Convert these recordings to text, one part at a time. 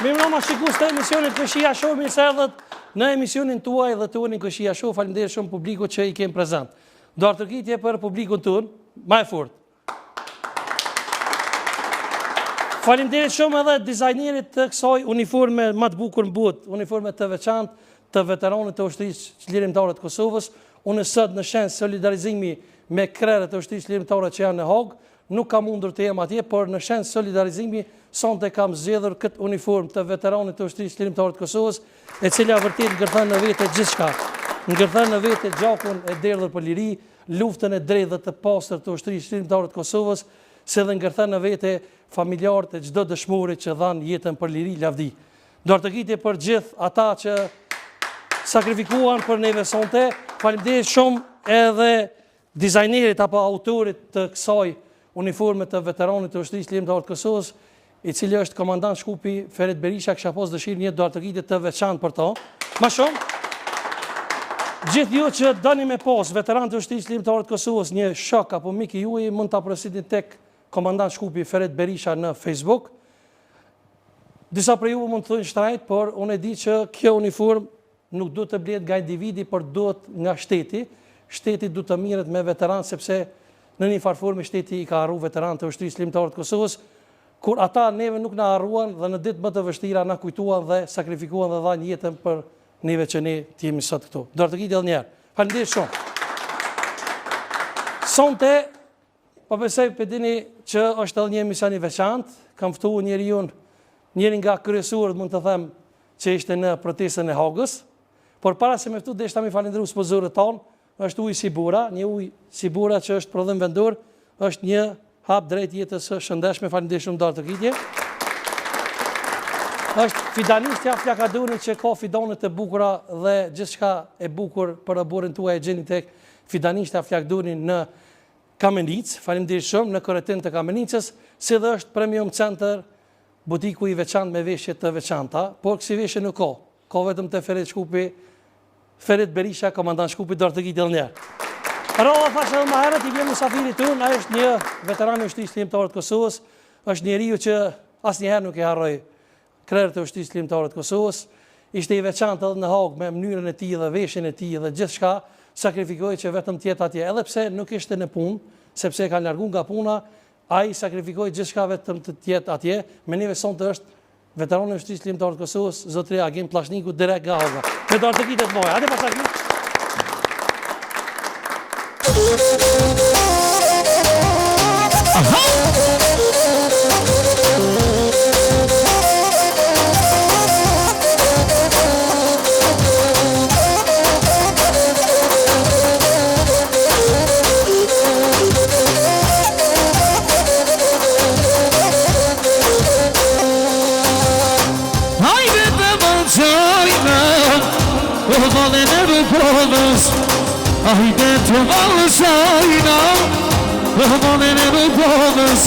Mirë mbrëma shikues të emisionit Këshia Show, mirë se erdhët në emisionin tuaj dhe tuanin Këshia Show. Faleminderit shumë publikut që i kem prezant. Do artërkitje për publikun ton, më e fortë. Faleminderit shumë edhe dizajnerit të kësaj uniforme më të bukur në botë, uniforme të veçantë të veteranëve të ushtrisë lirimtare të Kosovës. Unë sot në shenjë solidarizimi me krerët e ushtrisë lirimtare që janë në Hag, nuk kam mundur të jem atje, por në shenjë solidarizimi sonte kam zgjedhur këtë uniformë të veteranit të ushtrisë lirimtare të Kosovës, e cila vërtet ngërthen në vete gjithçka. Ngërthen në vete gjakun e derdhur për liri, luftën e drejtë dhe të pastër të ushtrisë lirimtare të Kosovës, se dhe ngërthen në vete familjarët e çdo dëshmorit që dhanë jetën për liri lavdi. Do artëkitje për gjithë ata që sakrifikuan për neve sonte. Faleminderit shumë edhe dizajnerit apo autorit të kësaj uniforme të veteranit të ushtrisë lirimtare të Kosovës, i cili është komandant Shkupi Ferit Berisha. Kisha pas dëshirë një do artëkitje të veçantë për ta. Ma shumë, gjithë ju që doni me pas veteranët të ushtrisë lirimtare të Kosovës një shok apo mik i juaj, mund ta përësitni tek komandant Shkupi Ferit Berisha në Facebook. Disa për ju mund të thonë shtrajt, por unë e di që kjo uniformë nuk duhet të blehet nga individi, por duhet nga shteti. Shteti duhet të mirët me veteranë, sepse në një farforme shteti i ka harru veteranët të ushtrisë lirimtare të Kosovës, kur ata neve nuk na harruan dhe në ditë më të vështira na kujtuan dhe sakrifikuan dhe dhanë jetën për neve që ne të jemi sot këtu. Do artëkitje edhe një herë. Faleminderit shumë. Sonte, po besoj për dini që është edhe një emision i veçantë. Kam ftuar njërin nga kryesuarët, mund të them, që ishte në protestën e Hagës. Por para se me ftu, deshta mi falendëru sponsorët tonë, është ujë Sibura, një ujë Sibura që është prodhim vendor, është një hap drejt jetës së shëndetshme. Faleminderit shumë dorë të kitje. Është fidanistja Flakadonit që ka fidanet e bukura dhe gjithçka e bukur për oborrin tuaj e gjeni tek fidanistja Flakadonit në Kamenic. Faleminderit shumë, në Koretin të Kamenicës, si dhe është Premium Center, butiku i veçantë me veshje të veçanta, por kësi veshje nuk ka. Ka vetëm të Ferit Berisha, komandant Shkupi, dorë të kitje edhe njerë. Rova thashë edhe më herët, i vjen musafirit unë, ai është një veteran i ushtrisë lirimtare të Kosovës, është njeriu që asnjëherë nuk e harroi krerët e ushtrisë lirimtare të Kosovës, ishte i veçantë edhe në Hagë me mënyrën e tij dhe veshjen e tij dhe gjithçka, sakrifikoi që vetëm të jetë atje, edhe pse nuk ishte në punë, sepse ka larguar nga puna, ai sakrifikoi gjithçka vetëm të jetë atje. Me neve sonte është veteran i ushtrisë lirimtare të Kosovës, zotëria Agim Pllashniku, direkt nga Haga. Me dorë të kitje të moja. Hajde pasaqi. Hajde të valëshajna, vëmënin e vëbonës,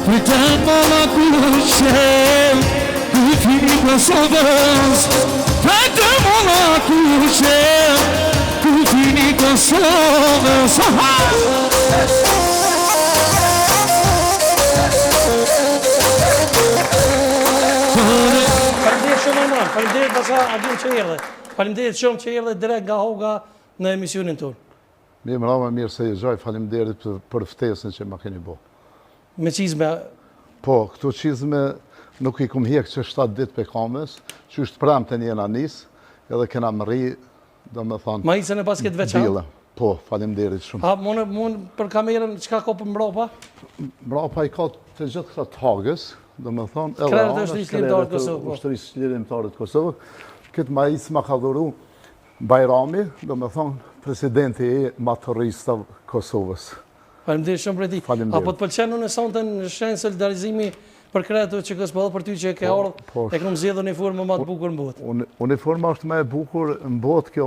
pritet mëla kushem, kufini Kosovës, pritet mëla kushem, kufini Kosovës. Faleminderit shumë Arman, faleminderit basa Agim që erdhe. Faleminderit shumë që erdhe direkt nga Haga në emisionin tonë. Mirë mbrëma, mirë se i gjoj, faleminderit për ftesën që ma keni bo. Me qizme? Po, këto qizme nuk i kum hjek që 7 ditë për kamës, që është pramë të njena nisë, edhe kena më ri, do me thonë... Ma isën e pas këtë veçanë? Po, faleminderit shumë. A, mund për kamerën, qka ka për mbrapa? Mbrapa i ka të gjithë këta të Hagës, do me thonë... Krerët e ushtrisë lirimtare të Kosovë. Ushtrisë lirimtare të Kosovë. Këtë ma isë ma ka dhuru Bajrami, do me thonë, presidenti e maturistëve Kosovës. Faleminderit shumë për ti. Apo të pëlqen unë sonte në shenjë solidarizimi për krerët e ÇK-s, po edhe për ty që e ke ardhur, e kam zgjedhur uniformën më të bukur në botë. Uniforma është më e bukur në botë, kjo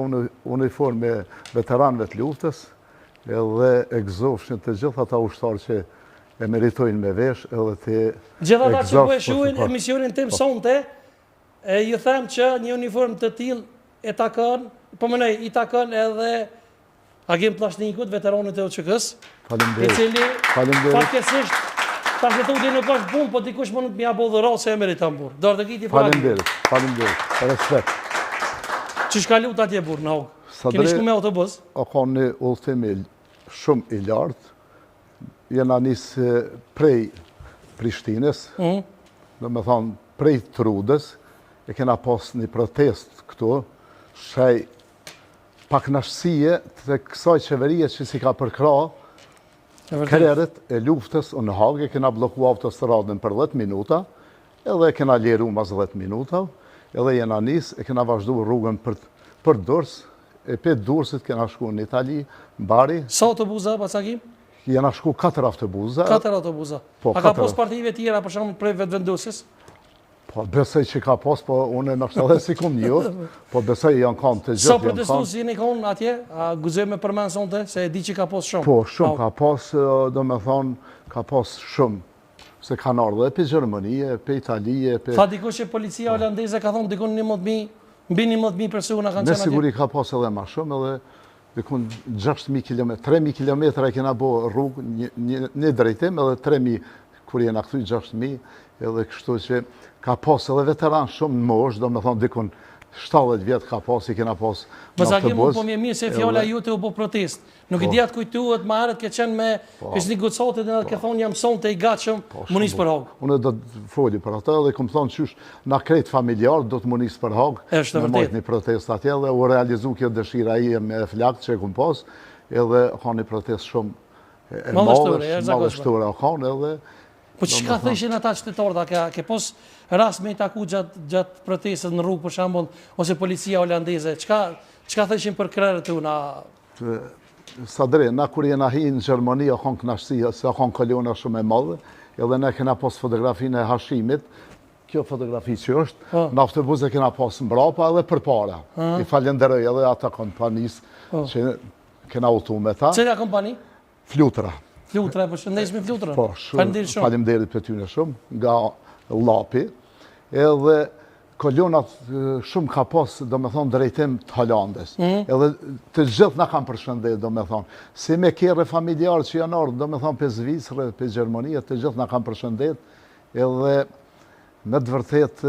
uniformë e veteranëve të luftës, edhe e gëzofshin të gjithë ata ushtarë që e meritojnë me vesh, edhe të gjithë ata që po e shohin emisionin tim sonte, ju them që një uniformë të tillë e takon, po mënej, i takon edhe Agim Pllashnikut, veteranit e ÇK-s, i cili fatkesisht Ta shëtudi nuk është punë, po dikush më nuk mja bo dhe rase e meritan burë. Dorë të kiti për Faleminderit, respekt. Që shka lut atje burë në hogë? Keni shku me autobus? O ka një udhëtim shumë i lartë. Jena nisë prej Prishtinës, dhe me thonë prej Trudës, e kena pas një protest këtu, shaj pak nashësie të kësaj qeverie që si ka përkra, kreret e luftës në Hagë, kena bloku autostradën për 10 minuta, edhe kena liru mas 10 minuta, edhe jena nisë, e kena vazhdu rrugën për Durrës, e për Durrësit kena shku në Itali, në Bari. Sa autobuza, pasakim? Jena shku 4 autobuza. 4 autobuza. A ka pos partive tjera për shumë prej vetëvendusis? Po, besoj që ka pos, po unë në shtë edhe si kum një, po besoj janë kanë të gjithë. Sa protestus jeni konë atje? A guzoj me përmenë sonte, se e di që ka pos shumë? Po, shumë ka pos, do me thonë, ka pos shumë. Se kanë ardhë dhe për Gjermënie, për Italie, për... Tha dikush që policia holandeze ka thonë dikun 11.000, mbi 11.000 persona kanë qenë atje? Me siguri ka pos edhe ma shumë, edhe dikun 6.000 km, 3.000 km e kena bo rrugë, një drejtim, edhe 3.000, kur jena këtu 6.000, edhe kështu që ka pos edhe veteran shumë në mosh, do me thonë dikun 70 vjetë ka pos, i kena pos në Mësakim, autobus. po mje mirë se fjalla jute u bo protest. Nuk i diatë kujtuhet, ma herët ke qenë me ishtë një gutsotit edhe ke thonë jam sonte i gatshëm, munis për Hagë. Unë do të foli për ato edhe këmë thonë qysh na krejt familjar do të munis për Hagë, me mojtë një protest atje dhe u realizu kjo dëshira i me flakt që e këmë pos, edhe ka një protest shumë e madhështore, edhe... Po që ka thëshin ata qytetarët, a ke pos rast me i taku gjatë protestët në rrugë për shambull, ose policia holandeze, që ka thëshin për krerët të una? Sadre, na kur jena hi në Gjermani, a kanë knashësi, se a kanë kaliona shumë e madhe, edhe ne kena pos fotografinë e hashimit, kjo fotografi që është, në autobus e kena pos mbrapa edhe për para. I falenderoj edhe ata kompanis që kena utu me ta. Cëla kompani? Flutra. Flutra, për shëndesh me Flutra? Po, falemderit për tyne shumë, nga Lapi, edhe kolonat shumë ka pos, do me thonë, drejtim të Holandes. Edhe të gjithë na kam përshëndet, do me thonë. Si me kere familjarë që janë ardhë, do me thonë, për Zvicrë, për Gjermania, të gjithë na kam përshëndet, edhe me të vërtet,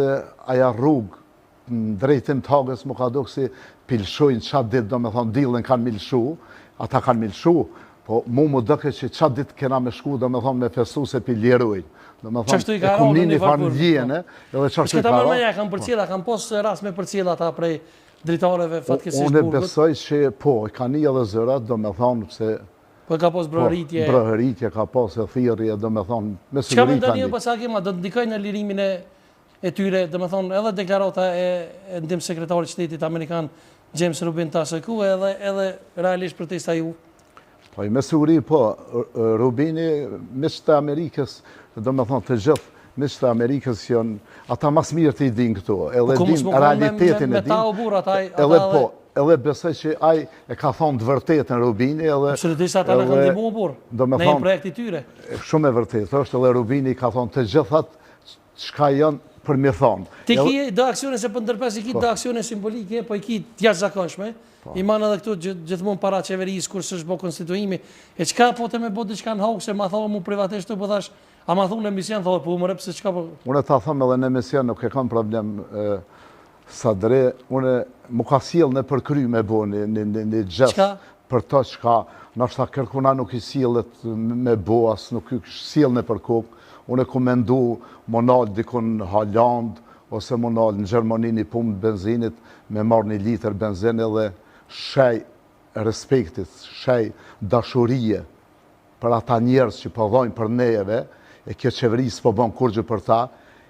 aja rrugë, në drejtim të Hagës, më ka do kësi pilshojnë qatë ditë, do me thonë, dilën kanë milshu, ata kanë milshu, po mu më dëke që qatë ditë kena me shku, do me thonë, me festu se piljerujnë. Qashtu i ka rao në një farpur? Shketa mërë me ja, kam përcjela, kam pos ras me përcjela ta prej dritareve fatkesisht burgut? Unë besoj që po, ka një edhe zërat, do me thonë, se... Po ka pos brëhëritje? Brëhëritje, ka pos e thirje, do me thonë, me siguri ka një. Qka më ndërnjë pasakima, do të ndikoj në lirimin e tyre, do me thonë, edhe deklarata e ndim sekretarit shtetit Amerikan, James Rubin Taseku, edhe realisht protesta ju? Po, me siguri, po, Rubini, misht të Amerikës, do me thonë të gjithë, misht të Amerikës janë, ata mas mirë të i din këtu, edhe din realitetin e din, edhe po, edhe besoj që aj e ka thonë të vërtetën Rubini, edhe... Absolutisht ata në kanë dimu burë, në një projekti tyre. Shumë e vërtetë është, edhe Rubini ka thonë të gjithat qka janë për me thonë. Ti ki dë aksione, se për ndërpes i ki dë aksione simbolike, po i ki tjashtë zakonshme, i manë edhe këtu gjithmonë para qeverisë, kur së shbo konstituimi, e qka po të me bo diçka në Hagë, se ma thohë mu privatisht të pëthash, a ma thohë në emision, thohë po më repë se qka po... Unë ta thëmë edhe në emision nuk e kam problem Sadre, unë mu ka siel në përkry me bo një gjest për të qka, nështë ta kërkuna nuk i sielet me bo, as nuk i siel në përkok, unë e ku mendu më nalë dikun në Holland, ose më nalë në Gjermani një pumë benzinit, me marrë një liter benzin edhe shaj respektit, shaj dashurije për ata njerës që përdojnë për nejeve, e kjo qeverisë po bënë kurgjë për ta,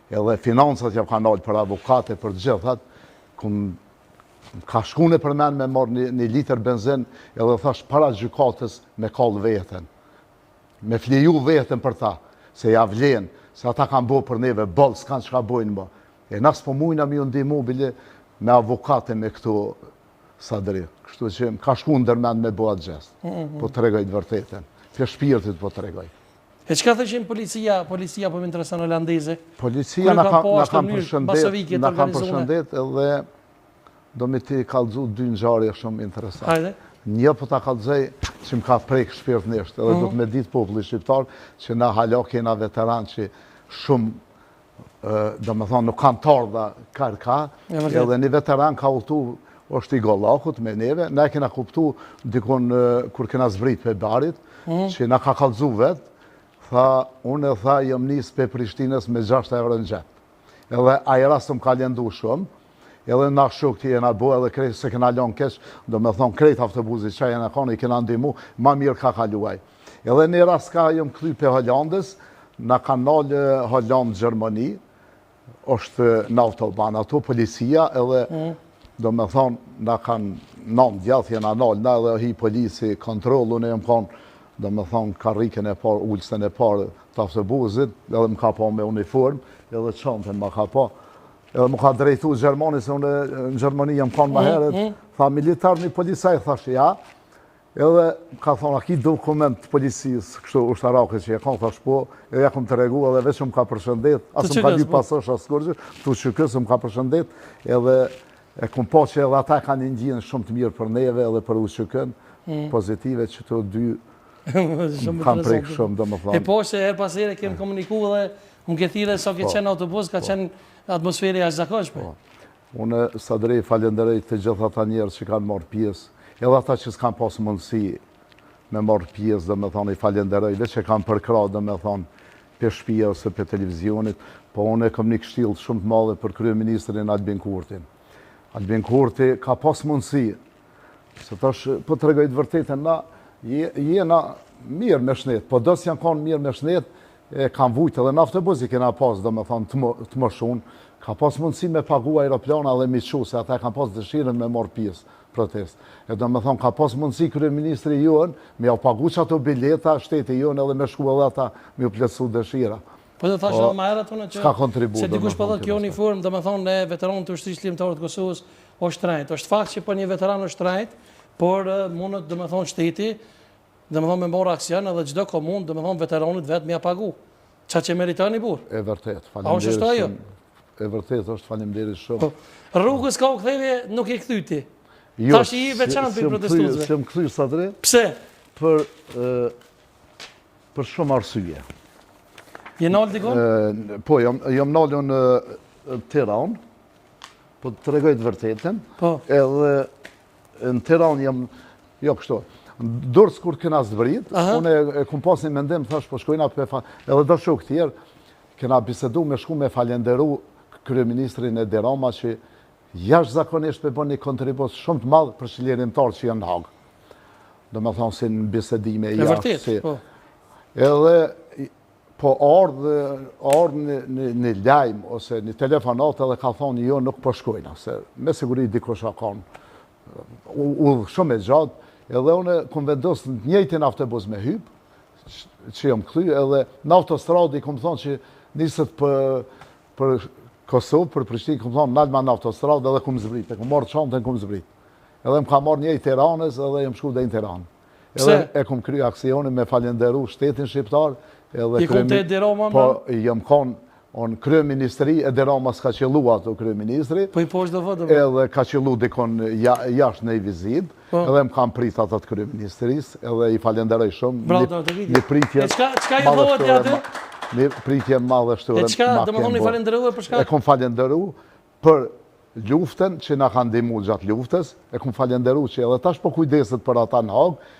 edhe financat jam ka nalë për avokate, për gjithat, ka shkune për men me marrë një liter benzin, edhe thash para gjykatës me kallë vetën, me fleju vetën për ta, se ja vlenë, se ata kanë bo për neve, bëllë s'kanë që ka bojnë më. E nasë po mujna mi unë dimu bile me avokate me këtu Sadri. Kështu që ka shku ndërmend me bo atë gjest. Po të regoj të vërtetën. Për shpirtit po të regoj. E qka thëshin policia po më interesan holandeze? Policia në kam përshëndet edhe do me ti kalëzu dy nxarje shumë interesant. Hajde. Një po ta kallëzoj që më ka prek shpirtnisht, edhe do të me ditë populli shqiptar që na hala kena veteran që shumë, do me thonë, nuk kanë tardha karka, edhe një veteran ka udhtu është i Gollakut me neve, ne kena kuptu dikon kur kena zbrit për barit, që na ka kallëzu vetë, unë e tha jëm nisë për Prishtinës me 6 euro në gjep. Edhe aje rast më ka lëndu shumë, edhe na shok të jena bo, edhe krejt se kena lënë kesh, do me thonë krejt autobuzit që jena konë, i kena ndimu, ma mirë ka kaluaj. Edhe një rast ka jëm këthy për Hollandës, na ka nalë Hollandë Gjermani, është në autoban, ato policia, edhe do me thonë, na kanë nëmë djathje na nalë, na edhe hi polisi kontrolu, në jëmë konë, do me thonë, karrikën e parë, ullësën e parë të autobuzit, edhe më ka po me uniform, edhe qëntën më ka po. Edhe më ka drejtu Gjermani, se unë në Gjermani jam konë më herët, tha militar një polisaj, thashë ja, edhe ka thonë, a ki dokument të policisë, kështu ushtarake që e konë, thashë po, edhe ja kom të regu, edhe veç më ka përshëndet, asë më ka dy pasosh, asë kërgjë, të që kësë më ka përshëndet, edhe e kom po që edhe ata ka një ndjinë shumë të mirë për neve, edhe për ushqykën, pozitive që të dy kam prejkë shumë, do më thonë. E po që her pas here kemë komuniku dhe më këthire sa ke qenë autobus, ka qenë atmosferi ashtë zakonshme. Unë sa drejt falenderoj të gjithë ata njerës që kanë marrë pjesë, edhe ata që s'kanë pasë mundësi me marrë pjesë, dhe me thonë i falenderoj, dhe që kanë përkra, dhe me thonë, për shpia ose për televizionit, po unë e kom një kështilë shumë të madhe për kryeministrin Albin Kurtin. Albin Kurti ka pasë mundësi, se tash, po të regojtë vërtetën, na jena mirë me shnet, po dësë janë konë mirë me shnet, e kanë vujtë edhe në autobusi kena pas, do me thonë, të më shumë, ka pas mundësi me pagu aeroplana dhe miqu, se ata kanë pas dëshirën me morë pjesë protest. E do me thonë, ka pas mundësi kryeministri jonë, me jau pagu që ato bileta, shteti jonë edhe me shku edhe ata, me ju plëcu dëshira. Po dhe thashë edhe ma herët unë që se dikush për dhe kjo uniform, do me thonë, ne veteranë të ushtrisë lirimtarët Kosovës është trajt. është fakt që për një veteran është trajt, por mundët, do me thonë, shteti, dhe me thonë me morë aksion edhe gjdo komun, dhe me thonë veteranit vetë mja pagu. Qa që meriton i burë? E vërtet, falimderit shumë. E vërtet, është falimderit shumë. Rrugës ka u këtheve nuk i këthyti. Ta shi i veçan për i protestuzve. Se më këthyr sa drejt? Pse? Për shumë arsye. Je nalë dikon? Po, jam nalë në Tiran, po të regojtë vërtetën. Edhe në Tiran jam, jo kështu, dorës kur kena zbrit, unë e kum pas një mendim, thash, po shkojna për edhe do shok tjerë, kena bisedu me shku me falenderu kryeministrin e Derama që jash zakonisht me bën një kontribut shumë të madhë për qëllirimtar që janë në Hagë. Do me thonë si në bisedime e vërtet, po. Edhe, po ardhë një lajmë ose një telefonat edhe ka thonë jo nuk po shkojna, se me siguri dikush a kanë shumë e gjatë, edhe unë kom vendosë në njëjtin autobus me hypë, që jam këthy, edhe në autostradi kom thonë që nisët për Kosovë, për Prishtinë, kom thonë nalma në autostradi edhe kom zbrit, e kom marrë qantën, kom zbrit. Edhe më ka marrë një i Tiranës edhe jem shku dhe i Tiranë. Edhe e kom kry aksionin me falenderu shtetin shqiptar. I kom të e Derama? Po, jem konë onë kryeministri, e Derama s'ka qëllu ato kryeministri. Po i poshtë dhe vëdë? Edhe ka qëllu dikon jashtë në i vizit, edhe më kam prit atat kryeministrisë, edhe i falenderoj shumë. Një pritje madhe shtore. E qka, dhe më thonë i falenderu e për shka? E kom falenderu për luftën që na kanë dimu gjatë luftës, e kom falenderu që edhe tash po kujdeset për ata në Hagë,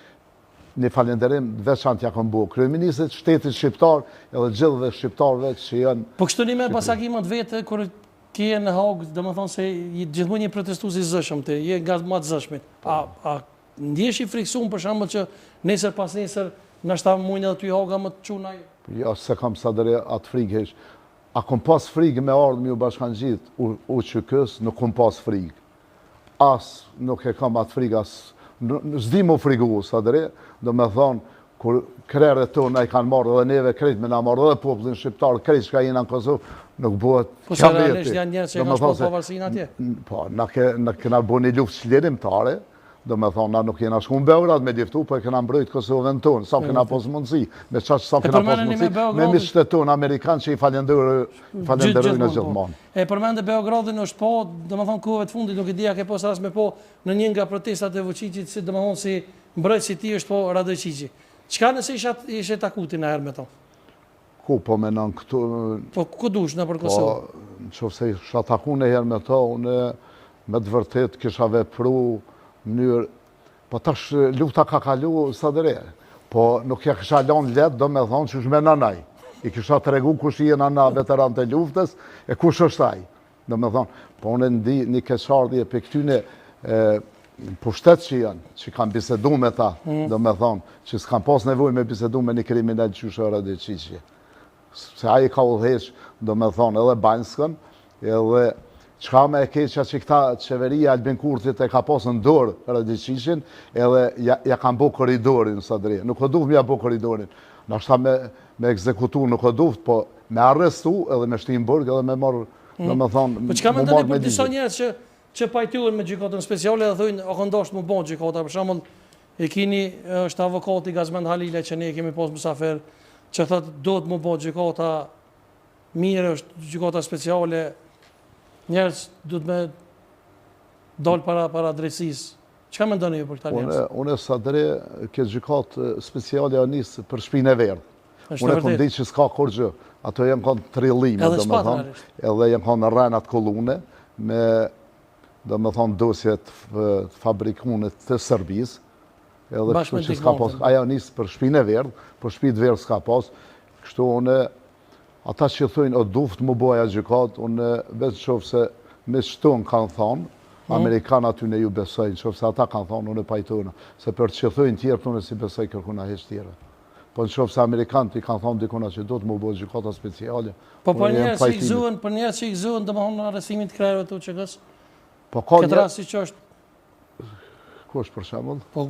një falenderim veçant ja kom bu kryeministrit, shtetit shqiptar, edhe gjithëve shqiptarve që janë... Po kështu një me pasakimat vete, kërë ti e në Hagë, dhe më thonë se gjithmonë një protestu si zëshëm të, je nga ma të zëshmit. A ndjesh i friksun për shambë që nesër pas nesër në shta mujnë edhe ty Haga më të qunaj? Jo, se kam sa dhere atë frikë. A kom pas frikë me ardhë mi u bashkan gjithë, u që kësë, nuk kom pas frikë. As nuk e kam atë frikë, s'di mu frigu, sa dhere, do me thonë, kur krerët tonë i kanë marrë dhe neve krejt me na marrë dhe popullin shqiptarë, krejt që ka jena në Kosovë, nuk bëhet kameti. Po se realisht janë njerë që e ka shpot pavarësin atje? Po, na kena bo një luft qlirimtare, do me thonë, na nuk jena shku në Beograd me liftu, po e kena mbrojt Kosovën tonë, sa kena pos mundësi, me qaç sa kena pos mundësi, me miqtë tonë Amerikanë që i falenderojnë gjithmonë. E përmende Beogradin është po, do me thonë kohëve të fundit, nuk i dija ke pos ras me po në një nga protestat e Vučićit, si do me thonë si mbrojt si ti është po Radojqiqi. Çka nëse ishe takuti në herë me to? Ku po menon këtu? Po ku dush në për Kosovë? Po, nëse isha taku në herë me to, unë me të vërtet kisha vepru mënyrë, po tash lufta ka kalu sa dere, po nuk ja kisha lanë letë, do me thonë që është me nanaj. I kisha të regu kush i e nana veteran të luftës, e kush është aj. Do me thonë, po unë ndi një keqardhje për këtyne pushtet që janë, që kanë bisedu me ta, do me thonë, që s'kan pas nevoj me bisedu me një kriminal qyshë Radojqiqi. Se aji ka udheq, do me thonë, edhe Banjskën, edhe qka me e keqa që këta qeveria Albin Kurthit e ka pasë në dorë Radojqiqin, edhe ja kanë bo koridorin së drejë. Nuk o duft me ja bo koridorin. Nashta me ekzekutu nuk o duft, po me arrestu edhe me shtim burg edhe me marrë, do me thonë, po qka me ndoni për disa njerës që pajtuën me gjykatën speciale dhe thujnë, o këndosht më bon gjykata, për shembull e kini është avokati Gazmend Halile që ne kemi posë mësafer, që thëtë do të më bon gjykata, mirë është gjykata speciale, njerës du të me dalë para drejtësisë. Çka me ndoni ju për këta njerës? Unë sa dre, këtë gjykatë speciale a njësë për shpinë e verdë. Unë e kom di që s'ka kur gjë. Ato janë konë trillime, do me thonë, edhe janë konë rrenat kolune, me, do me thonë, dosjet fabrikunit të Serbisë, edhe kështu që s'ka pas. Aja njësë për shpinë e verdë, për shpinë verdë s'ka pas. Kështu unë, ata që thujnë o duft më boja gjykat, unë vetë qofë se me shtonë kanë thonë, Amerikanë aty në ju besojnë, qofë se ata kanë thonë, unë e pajtonë, se për që thujnë tjertë, unë e si besoj kërkuna heq tjere. Po në qofë se Amerikanë i kanë thonë dikuna që do të më boja gjykata speciale. Po për njerë që i gëzuën, dhe më honë në arrestimin të krajeve të qëgës? Po ka këtë rasti që është? Ku është për shembull? Po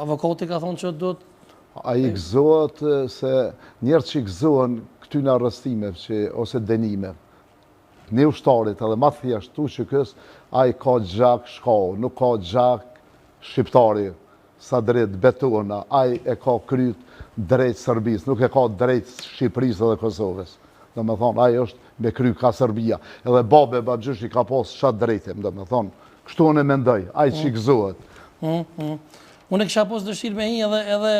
avokati ka thonë që do të... A i gëzohet se njerë që i gëzohen këty në arrestimeve ose denime, një ushtarit edhe ma thjeshtu që kësë, a i ka gjak shkau, nuk ka gjak shqiptari, sa drejt betona, a i e ka kryt drejt Serbis, nuk e ka drejt Shqipërisë dhe Kosovës. Do me thonë, a i është me kry ka Serbia, edhe babe Baxhyshi ka pas shatë drejtim, do me thonë, kështu unë e mendoj, a i që i gëzohet. Unë e kisha pas dëshirë me hi edhe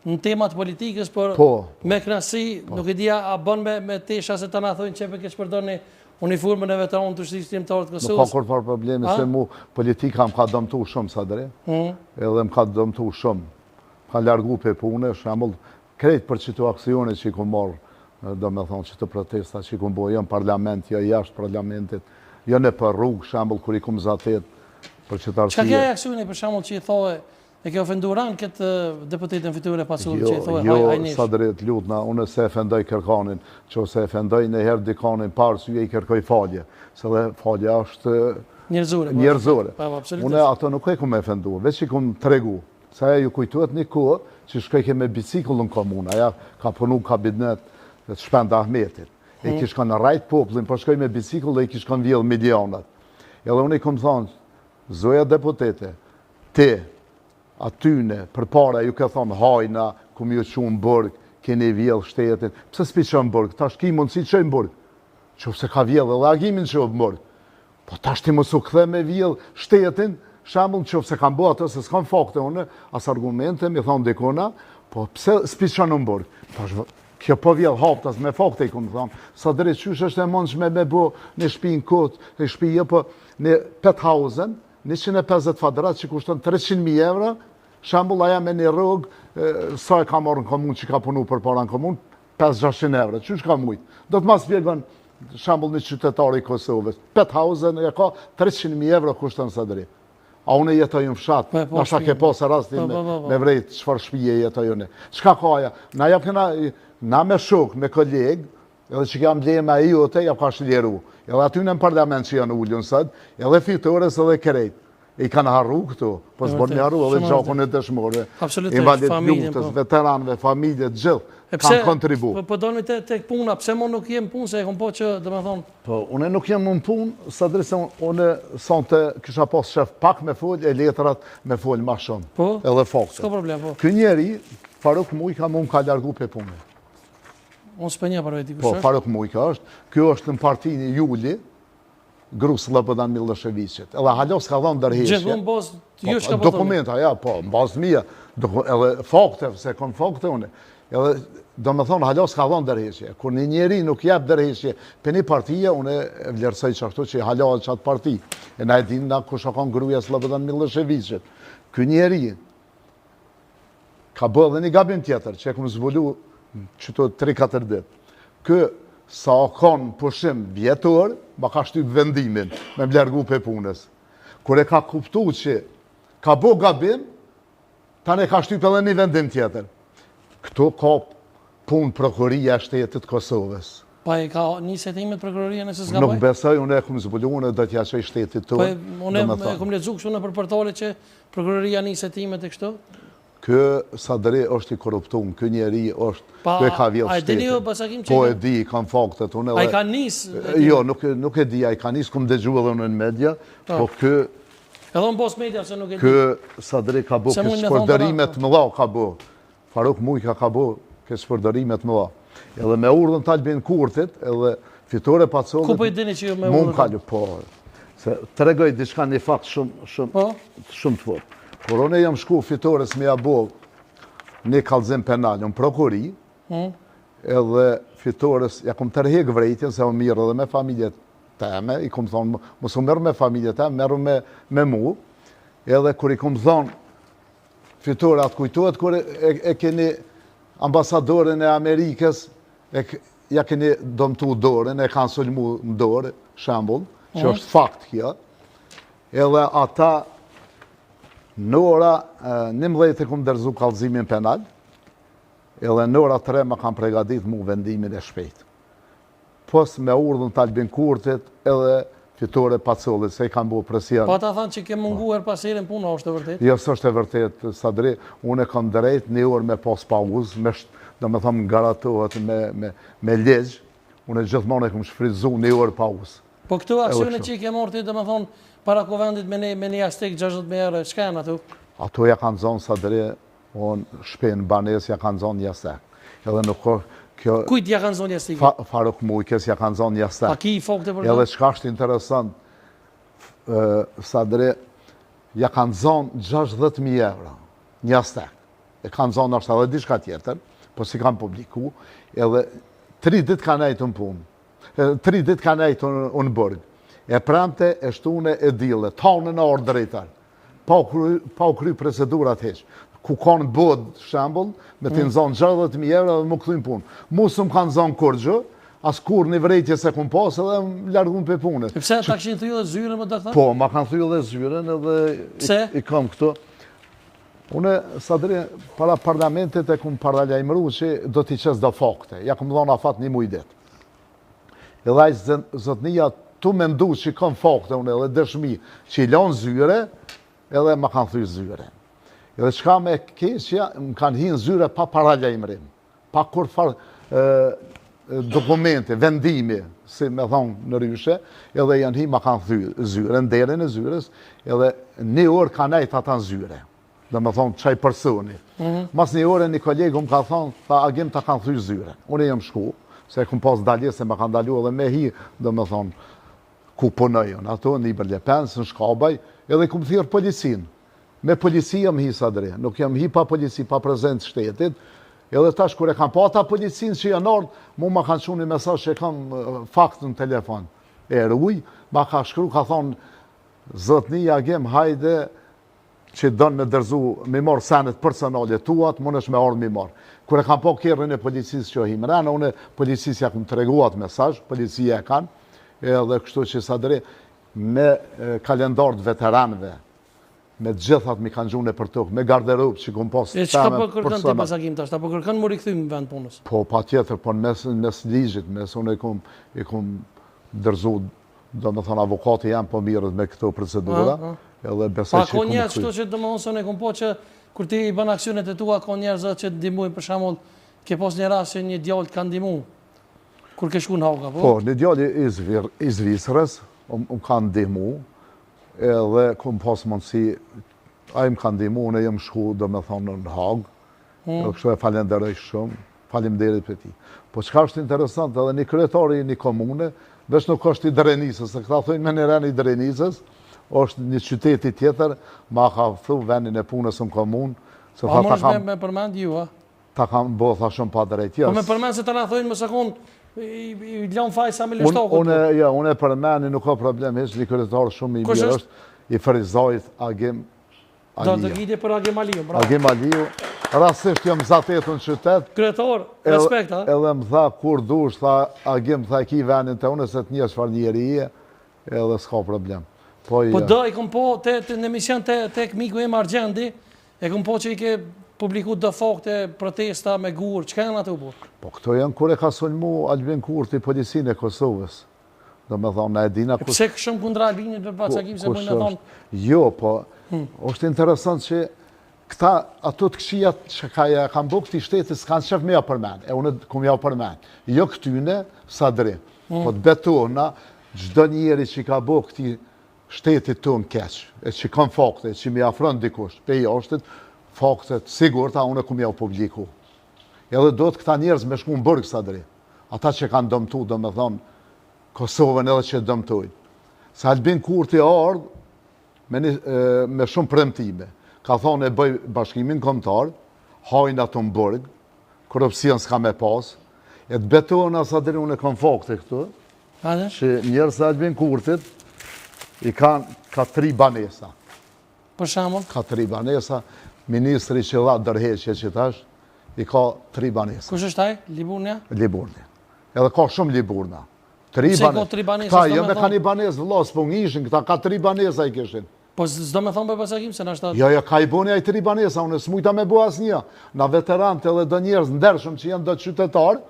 në temat politikës, por me knasi, nuk e dia a bën me tesha se të nga thujnë që për kesh përdojnë uniformën e veteranë të shtrisë timtarët të Kosovës. Nuk ka kur farë problemi, se mu politika më ka dëmtu shumë sa dre, edhe më ka dëmtu shumë, ka largu për pune, shembull, krejt për qëtu aksione që i ku marë, do me thonë që të protesta që i ku bojë, jënë parlament, jo jashtë parlamentit, jo në për rrugë, shembull, kur i ku më zatet, për qëtë arsye. Qa kja e aksione, për shembull, që i thoe, e ke ofenduran këtë deputetin fitur e pasur që i thoe hajnish? Jo, sa drejt lutna, unë se e fendoj kërkanin, që se e fendoj në herë dikanin parë sy e i kërkoj falje, se dhe falje është njerëzore. Unë ato nuk e ku me fendu, veç i ku më tregu, se aja ju kujtuet një kohë që shkojke me bicikullën komunë, aja ka punu kabinet të Shpenda Ahmetit, e i kishka në rajt poplin, po shkoj me bicikullë dhe i kishka në vjellë milionat. Edhe unë i ku më thonë, zoja deputete, ti, atyne, për para ju ke thonë hajna, ku mi ju qunë burg, keni vjellë shtetin, pëse s'pi qënë burg, ta shki mundësi qënë burg, që se ka vjellë edhe agimin që në burg, po ta shti mësu këthe me vjellë shtetin, shambull që se kam bo atë, se s'kam fakte une, as argumente, mi thonë dikona, po pëse s'pi qënë në burg, kjo po vjellë haptas me fakte i ku më thonë, sa drejt qysh është e mundshme me bo një shpi në kot, një shpi po një Pethausen, 150 kvadrat që kushton 300.000 euro, shambull aja me një rrugë, sa e ka marrë në komunë që ka punu për para në komunë, 500-600 euro, që është ka mujtë. Do të mas vjegon, shambull një qytetari i Kosovës, Pethausen e ka 300.000 euro kushton së drejt. A unë jetoj në fshatë, nështë ke pasë rastin me vrejt qëfar shpije jetoj unë. Qka ka aja? Na me shok, me kolegë, edhe që kam blejë me iote, ja ka shliru. Edhe aty në parlament që janë ullën sëtë, edhe fitores edhe krejt. i kanë harru këtu, po s'bon me harru edhe gjakon e dëshmore, invalid luftës, veteranëve, familje, gjithë, kanë kontribu. Po dojnë të puna, pse mo nuk jem punë, se e kom po që, dhe me thonë? Po, une nuk jem në punë, sa drejse une sonte kisha pas shef pak me folj, e letrat me folj ma shumë. Po? Edhe fakte. S'ka problem, po. Ky njeri, Faruk Mujka mu ka largu pe punë. Unë s'penja për veti, Po, Faruk Mujka është, kjo është në partini Juli, Grus Lëbëdan Milëshevicit. Edhe halos ka dhonë dërheshje. Gjithë në bazë, ju shka po dokumenta, ja, po, në bazë mija, edhe fakte, se kon fakte une. Edhe, do me thonë, halos ka dhonë dërheshje. Kur një njeri nuk jep dërheshje për një partije, une vlerësoj që ashtu që halohë qatë parti. E na e din na kush akon gruja Slobëdan Milëshevicit. Ky njeri ka bë dhe një gabim tjetër, që e këmë zbulu qëto 3-4 dit. Kë sa akon pushim vjetor, ma ka shtyp vendimin me mlergu pe punës. Kur e ka kuptu që ka bo gabim, tani ka shtyp edhe një vendim tjetër. Këto ka punë prokuria shtetit Kosovës. Pa e ka një setimet prokuroria nëse s'ka Nuk besoj, unë e këmë zbulu, unë do t'ja qoj shtetit të. Unë e këmë lezu kështu në për portale që prokuroria një setimet e kështu? Kë Sadri është i korruptum, kë njeri është, kë e ka vjellë shtetit. A e dini jo pasakim që? Po e di, kam faktet. A i ka nisë? Jo, nuk e di, a i ka nisë, këmë dëgju edhe në media, po kë... Edhe në bos media, se nuk e di. Kë Sadri ka bo, kë shpërdërimet mëdha ka bo. Faruk Mujka ka bo, kë shpërdërimet mëdha. Edhe me urdhën të Albin Kurtit, edhe fitore Pacollit... Ku po i dini që jo me urdhën? Po, se të regoj diçka një fakt shumë të fort. Kur unë jam shku fitores me abo një kallëzim penal, në prokuri, edhe fitores, ja kom tërhek vrejtjen, se më mirë edhe me familjet teme, i kom thonë, mos u merru me familjet teme, merru me mu, edhe kur i kom thonë, fitore atë kujtohet, kur e keni ambasadorin e Amerikës, ja keni domtu dorën, e kanë sulmu në dorë, shambull, që është fakt kjo, edhe ata, në ora 11 e këmë dërzu kallëzimin penal, edhe në ora 3 më kam pregadit mu vendimin e shpejt. Pos me urdhën të Albin Kurtit edhe fitore Pacollit, se i kam bu presion. Po ta thanë që ke munguar pasirin puna, është e vërtet? Jo, së është e vërtet, Sadri, unë e kam drejt një orë me pas pauz, do me thamë garatohet me legjë, unë e gjithmonë e kam shfrizu një orë pauz. Po këtu aksione që i ke morti, do me thonë, para kuvendit me një astek 60 euro, çka janë ato? Ato ja kanë zonë Sadri, unë shpenë banes ja kanë zonë një astek. Edhe nuk kjo... Kujt ja kanë zonë një astek? Faruk Mujkes ja kanë zonë një astek. A ki i fokte për të? Edhe çka është interesant, Sadri, ja kanë zonë 60.000 euro, një astek. E kanë zonë është edhe diçka tjetër, po si kanë publiku, edhe 3 dit kanë ejtë në punë, 3 dit kanë ejtë në burg. E premte e shtune e dile, tonën e orë drejtar, pa u kry procedurat heq. Ku kanë bod shambull, me të nëzonë 60.000 euro dhe më këthujnë punë. Musë më kanë zonë kur gjë, as kur një vrejtje se kun pas edhe më largun për punët. Pse ta këshin thuju dhe zyren më dërta? Po, ma kanë thuju dhe zyren edhe i kam këto. Une, Sadri, para parlamentit e kun paralajmëru që do t'i qes do fakte. Ja kom dhona fat një mujdet. Edhe ajë zotnija tu me ndu që i kam fakte unë edhe dëshmi që i lanë zyre, edhe ma kanë thuj zyre. Edhe qka me keqja, më kanë hinë zyre pa paralajmërim, pa kur farë dokumenti, vendimi, si me thonë në ryshe, edhe janë hi ma kanë thuj zyre, në derën e zyres, edhe një orë ka nejtë ata në zyre, dhe me thonë qaj përsoni. Mas një orë një kolegu më ka thonë, ta agim ta kanë thuj zyre. Unë e jam shku, se e këmë pas dalje, se me kanë dalu edhe me hi, dhe me thonë, ku punojën, ato në i bërlepens, në shkabaj, edhe këmë thirë policinë. Me polici jam hi Sadri, nuk jam hi pa polici, pa prezent shtetit, edhe tash kur e kam pa ta policinë që janë ardhë, mu ma kanë qunë një mesazh që e kam fakt në telefon. E rruj, ma ka shkru, ka thonë, zotni agim, hajde, që donë me dërzu, me marë senet personale tuat, më nëshme ardhë me marë. Kur e kam pa kjerën e policisë që hi mërena, unë policisë ja këmë të reguat mesazh, policia e kanë, edhe kështu që Sadri, me kalendarët veteranëve, me gjithat mi kanë gjune për tokë, me garderobë që këmë posë teme personat. E qëka po kërkën të pasakim tash, ta po kërkën më rikëthym në vend punës? Po, pa tjetër, po në mes ligjit, mes unë e këmë dërzu do me thonë avokati jam po mirët me këto procedura, edhe besoj që ka njerëz që të më thonë e kom po që kur ti i bën aksionet e tua, ka njerëz që të ndihmojnë, për shembull, ke pas një rast që një djalë ka ndihmu kur ke shku në Haga, po? Po, një djalë i Zvicrës, më ka ndihmu, edhe kom pas mundësi, a i më ka ndihmu, unë jem shku, do me thonë, në Hagë, edhe kështu e falenderoj shumë, faleminderit për ti. Po çka është interesant, edhe një kryetari i një komune, veç nuk është i Drenisës, se këta thujnë me një ren i Drenisës, është një qyteti tjetër, ma ka fru vendin e punës në komunë. A më është me përmend ju, a? Ta kam bo, tha shumë pa drejtjes. Po me përmend se të na thujnë më sakon, i lënë faj sa me lështokët. Unë e përmend, nuk ka problem, heq një kryetar shumë i mirë është, i Ferizajt Agim Aliu. Do të gjitje për Agim Aliu, bravo. Agim Aliu, rasisht jam zatetu në qytet. Kryetar, respekt, ha? Edhe më tha, kur dush, tha, Agim, tha, ki venin të unë, se të një çfarë njerije, edhe s'ka problem. Po do i kom po, në emision të miku e Argjendi, e kom po që i ke publiku dë fakte, protesta me gur, që ka janë atë u burë? Po këto janë kur e ka sulmu Albin Kurti, policinë e Kosovës. Do me thonë, na e dina... Pse shumë kundra Albinit për Pacakim, se mujnë me thonë... Jo, po, është interesant që këta, ato të këshijat që kanë bu këti shtetit, s'kanë qef me ja përmen, e unë kom ja përmen. Jo këtyne, Sadri. Po të betona, gjdo njeri që ka bu këti shtetit të në keq, e që kanë fakte, që mi afron dikush, pe i ashtet, faktet, sigur, ta unë kom ja publiku. Edhe do të këta njerëz me shku në bërgë, Sadri. Ata që kanë dëmtu, do me thonë, Kosovën edhe që dëmtojnë. Se Albin Kurti ardhë me shumë premtime. Ka thonë e bëj bashkimin kombëtar, hajnë ato në bërgë, korupcion s'ka me pas, e të betonë asa dhe unë e kam fakte këtu, që njerëz e Albin Kurtit i ka 3 banesa. Për shembull? Ka 3 banesa, ministri që dha dërheqje që tash, i ka 3 banesa. Kush është ai? Liburnia? Liburnia. Edhe ka shumë Liburna. Pse ka 3 banesa? Ka, jo me ka një banesë, vëllas, po ngishin, këta ka 3 banesa i kishin. Po s'do me thonë për Pacakim se në ashtat? Jo, ka i boni ai 3 banesa, unë s'mujta me bu asnjë. Na veterantë edhe do njerëz ndershëm që janë do qytetarë,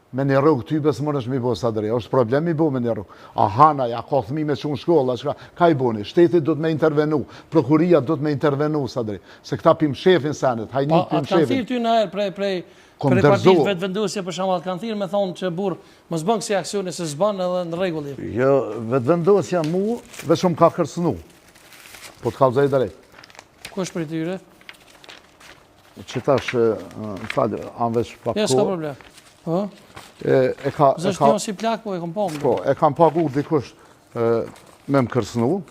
me një rrugë ty besë më nëshmi bu Sadri, është problem i bu me një rrugë. Ahana, ja ka thmi me shumë shkolla, ka i boni, shtetit do të me intervenu, prokuria do të me intervenu, Sadri, se këta pim shefin senet, hajnit pim shefin. A të kanë thirë ty në erë prej partit vetëvendosje për shumë, kanë thirë me thonë që burë, më zbën kësi aksioni se zbën edhe në regulli. Jo, vetëvendosja mu, dhe shumë ka kërsnu, po të kalzaj drejt. Ku është për tyre? Qitash, në falë, anveç pak ko. Ja, s'ka problem. Zështë një si plak, po e kam pagu. Po, e kam pagu dikush me më kërsnu,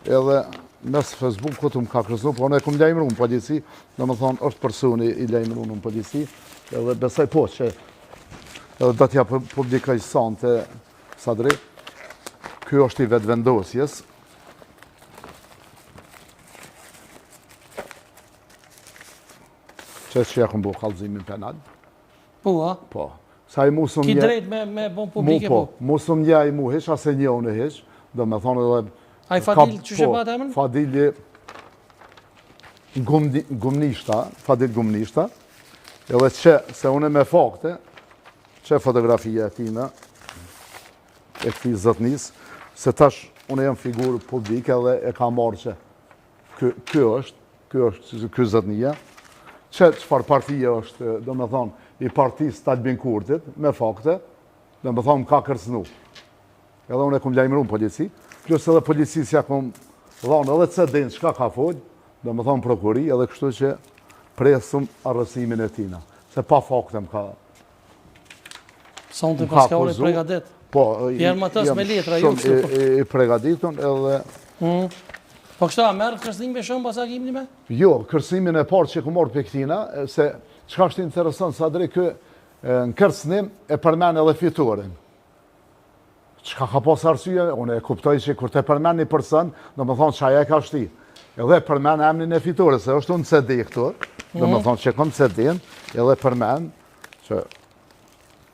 edhe mes Facebook këtë më ka kërsnu, po në e këmë lejmëru në polici, në më thonë është personi i lejmëru në polici, edhe besaj po që edhe do t'ja publikaj sante, Sadri, kjo është i vetë vendosjes. Që ja këmë bu kalzimin penal. Po, a? Po. Sa i musëm një... Ki drejt me bon publike, po? Musëm një i mu heq, ase një unë heq, do me thonë edhe... A i Fadil që që pat emën? Fadili Gumnishta, Fadil Gumnishta, edhe që, se unë me fakte, që fotografia e tina, e këti zëtnis, se tash unë jam figurë publike dhe e ka marrë që kjo është zëtnia, që qëfar partija është, do me thonë, i partisë të Albin Kurtit, me fakte, do me thonë, më ka kërsnu. Edhe unë e këmë lajmëru në polici, plus edhe policisja këmë dhonë edhe CD-në qka ka folë, do me thonë prokuri, edhe kështu që presëm arrësimin e tina. Se pa fakte më ka... Sa unë të paska unë i pregadit. Po, jam shumë i pregaditun edhe... Po kështu a merë kërstimin me shumë Pacakim një me? Jo, kërstimin e parë që ku morë për këtina, se qka është interesant, Sadri, kë në kërcnim e përmen edhe fitorin. Qka ka pas arsye, unë e kuptoj që kur të përmen një person, do më thonë që aja e ka shti. Edhe përmen emnin e fitore, se është unë CD këtu, do më thonë që kom CD-n, edhe përmen, që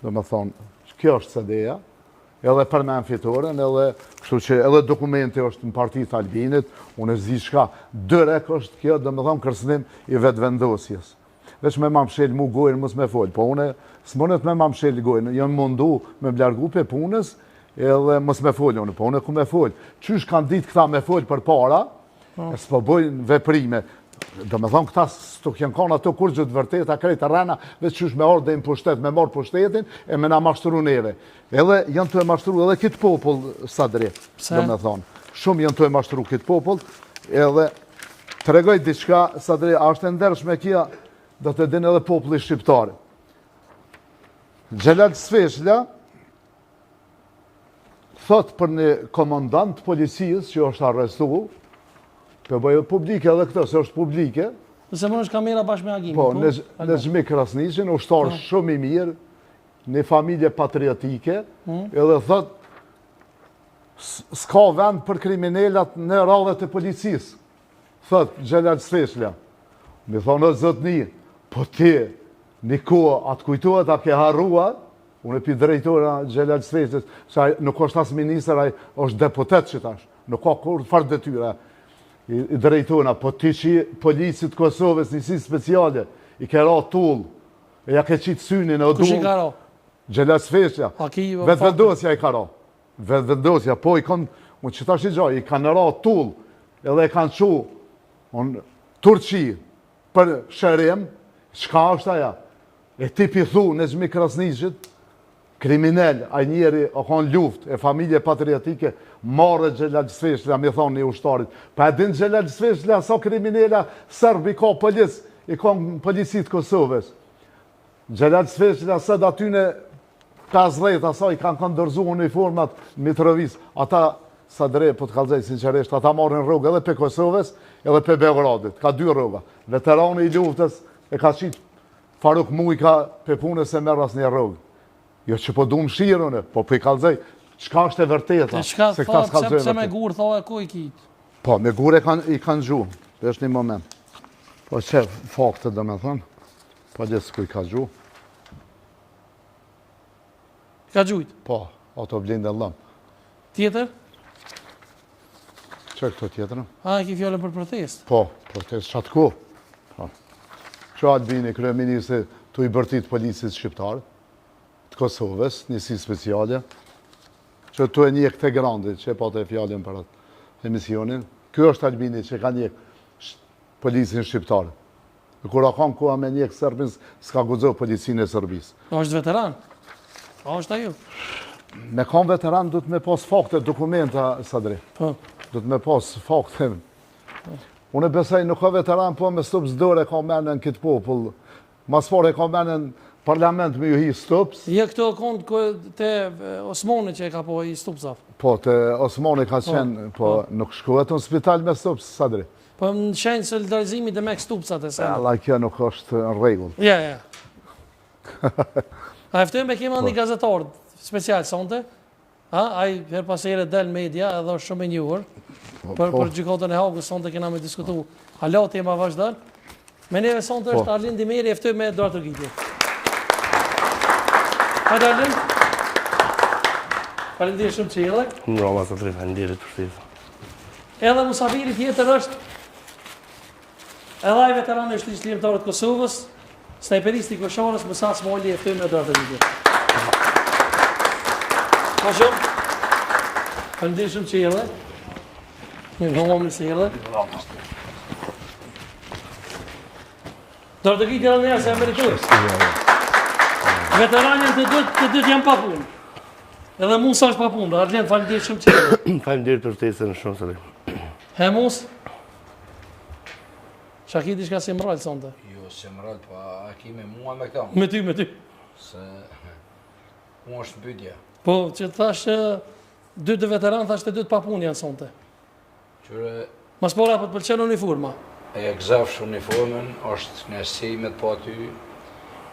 do më thonë, kjo është CD-ja, edhe përmen fitoren, edhe kështu që edhe dokumenti është në partit Albinit, unë e zi shka, dërek është kjo, do më thonë, kërcnim i vetë vendosjes. Veç me ma mshel mu gojnë, mos me folë, po une s'monet me ma mshel gojnë, janë mundu me blargu për punës, edhe mos me folë unë, po unë ku me folë. Qysh kanë ditë këta me folë për para, e s'po bojnë veprime. Do me thonë këta s'to kjenë kanë ato kur gjëtë vërteta, krejtë rena, veç qysh me ardhe në pushtet, me marë pushtetin, e me na mashtru neve. Edhe janë të e mashtru edhe kitë popull Sadri, do me thonë. Shumë janë të e mashtru kitë popull, edhe të regoj diçka, Sadri, ashtë e ndershme kja, do të din edhe populli shqiptari. Xhelal Sveshla thot për një komandant policisë që është arrestu, për bëjë publike edhe këtë, se është publike. Nëse më është kamera bashkë me agimin. Po, në Zhmi Krasniqin, ushtarë shumë i mirë, një familje patriotike, edhe thot, s'ka vend për kriminalat në radhët e policisë. Thot, Xhelal Sveshla. Mi thonë, o zotni, po ti, një kohë atë kujtuat, a ke harrua, unë e pi drejtora Xhelal Sveshles, që nuk është as minister, a është deputet që tash, nuk ka kur farë detyra. I drejtona, po ti që policit Kosovës, njësi speciale, i ke ra tull, e ja ke qitë synin e Kush i ka ra? Xhelal Sveshla, vetë vendosja i ka ra. Vetë vendosja, po i kanë, unë që tash i gjaj, i kanë ra tull, edhe e kanë qu, Turqi, për shërim, qka është aja? E ti pithu në Zhmi Krasniqit, kriminal, a njeri o kanë luft, e familje patriotike, marrë Xhelal Sveshla, mi thonë një ushtarit. Pa edin Xhelal Sveshla, sa kriminella sërbi ka polis, i ka polisit Kosovës. Xhelal Sveshla, sëd atyne 50 asaj kanë këndërzu uniformat Mitrovis. Ata, Sadre, po të kalzej sinqeresht, ata marrin rrugë edhe për Kosovës, edhe për Beogradit. Ka 2 rruga. Veterani i luftës e ka qitë Faruk Mujka për punës e merr asnjë rrugë. Jo që po du më shirën, po për i kalzej, qka është e vërteta, se këta s'kalzojnë Pse me gurë, thua e ku i kitë? Po, me gurë i kanë gjuhë, është një moment. Po që fakte dhe me thënë, po gjithë s'ku i ka gjuhë. Ka gjujtë? Po, ato blinde lëmë. Tjetër? Që këto tjetërën? A, e ki fjallën për protest? Po, protest qatë ku. Që Albini, kryeministri, tu i bërtit policisë shqiptarë, të Kosovës, njësi speciale, që tu e njek të grandit, që e pa të e fjallin për atë emisionin. Kjo është Albini që ka njek polisin shqiptarë. Kura kam kua me njek Serbis, s'ka gudzo polisin e Serbis. A është veteran? A është ajo? Me kam veteran, du të me pas fakte, dokumenta, Sadri. Po. Du të me pas fakte. Unë e besaj nuk ka veteran, po me stups dore ka menën këtë popull. Mas fare ka menën parlament me ju hi stups. Je këto kondë të Osmoni që e ka po i stupsaf. Po, të Osmoni ka qenë, po nuk shkuhet në spital me stups, Sadri. Po në shenjë solidarizimi dhe me stupsat e sendë. Allah, kjo nuk është në regull. Ja. A eftojnë me kema një gazetar special sonte, a i her pasere del media edhe është shumë e njuhur, për gjykatën e Hagës sonte kena me diskutu hala tema vazhdan. Me neve sonte është Arlin Dimeri, eftojnë me Eduard Tërgjitje. Hajde Arlin. Falendirë shumë që jelle. Në Roma të tri, falendirë të përshqivë. Edhe musafiri tjetër është edhe ai veteran e shtrisë lirimtarët Kosovës, snajperisti Kosharës, Musa Smoli, eftojnë me Eduard Tërgjitje. Ma shumë. Falendirë shumë që jelle. Në nëmomi se jelle. Dorë të kitë edhe njerë se e meriturës. Veteranjën të dytë janë pa punë. Edhe Musa është pa punë. Arlen, falendirë shumë që jelle. Falendirë për ftesën shumë së dhe. He Mus? Shaki diçka si mrallë sonte? Jo, si mrallë, po a ki me mua me këta? Me ty. Se mua është mbytja. Po, që thash dy të veteran, thash të dy të pa punë janë sonte. Qyre Mas pora, po të pëlqen uniforma. e gëzafsh uniformen, është knesimet po aty,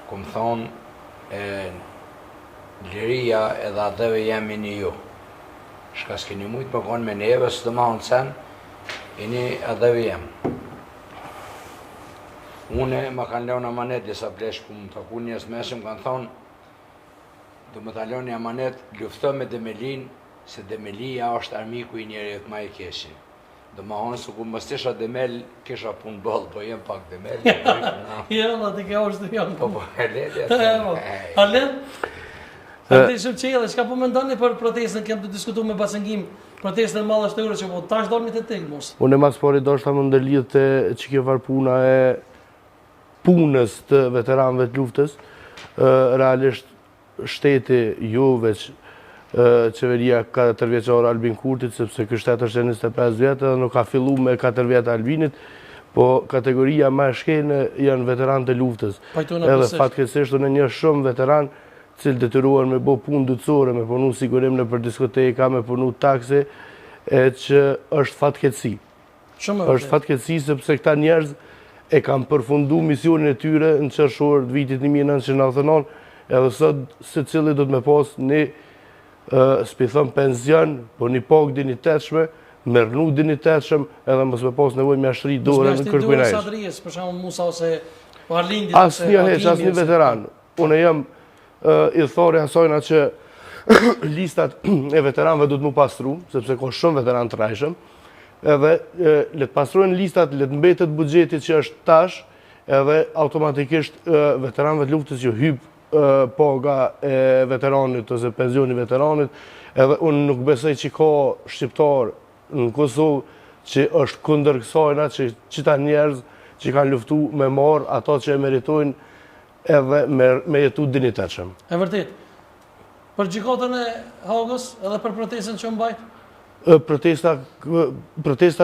ku më thonë, liria edhe adheve jemi një ju. Shka s'keni mujtë më konë me neve, së të ma unë sen, i një adheve jem. Une më kanë leon amanet, disa plesh ku më taku njës mesim, kanë thonë, du më talon një amanet, lufto me Demelin, se Demelia është armiku i njerit ma i keshi. Dhe ma honë së ku më stisha Demel, kisha pun bëllë, po jem pak Demel. Ja, dhe të kjo është të janë. Po, e ledja. Arlen? Faleminderit shumë Qelli, çka po mendoni për protestën? Kem të diskutuar me Basengim, protestën madhështore që po tash dormi të tek mos. Unë e mas pari doshta më ndërlidh të që kjo farë puna e punës të veteranëve të luftës. Realisht shteti ju veç qeveria 4 vjeçare Albin Kurtit, sepse ky shtet është 25 vjetë dhe nuk ka fillu me 4 vjetë Albinit, po kategoria më e shkene janë veteranë të luftës. Edhe fatkeqësisht unë një shumë veteran cilë detyruar me bo punë dytësore, me punu sigurim në për diskoteka, me punu taksi, e që është fatkeqësi. Është fatkeqësi sepse këta njerëz e kam përfundu misionin e tyre në qershor të vitit 1999, edhe sot se cili do të me pas një s'pithëm penzion, po një pok dinitetshme, me rnu dinitetshëm, edhe mos me pas nevoj me ashtri dore në kërkujna Sadrijës, për shembull Musa ose Arlindit ose as një veteran. Unë jam i thore asojna që listat e veteranëve du të mu pastru, sepse ka shumë veteran të rajshëm, edhe le të pastrujnë listat, le të mbetet buxheti që është tash, edhe automatikisht veteranëve të luftës që hyp paga e veteranit ose pensioni veteranit, edhe unë nuk besoj që ka shqiptar në Kosovë që është kundër kësajna që qita njerëz që kanë luftu me marë ato që e meritojnë edhe me jetu dinitetshëm. E vërtet. Për gjykatën e Hagës edhe për protestën që mbajt? Protesta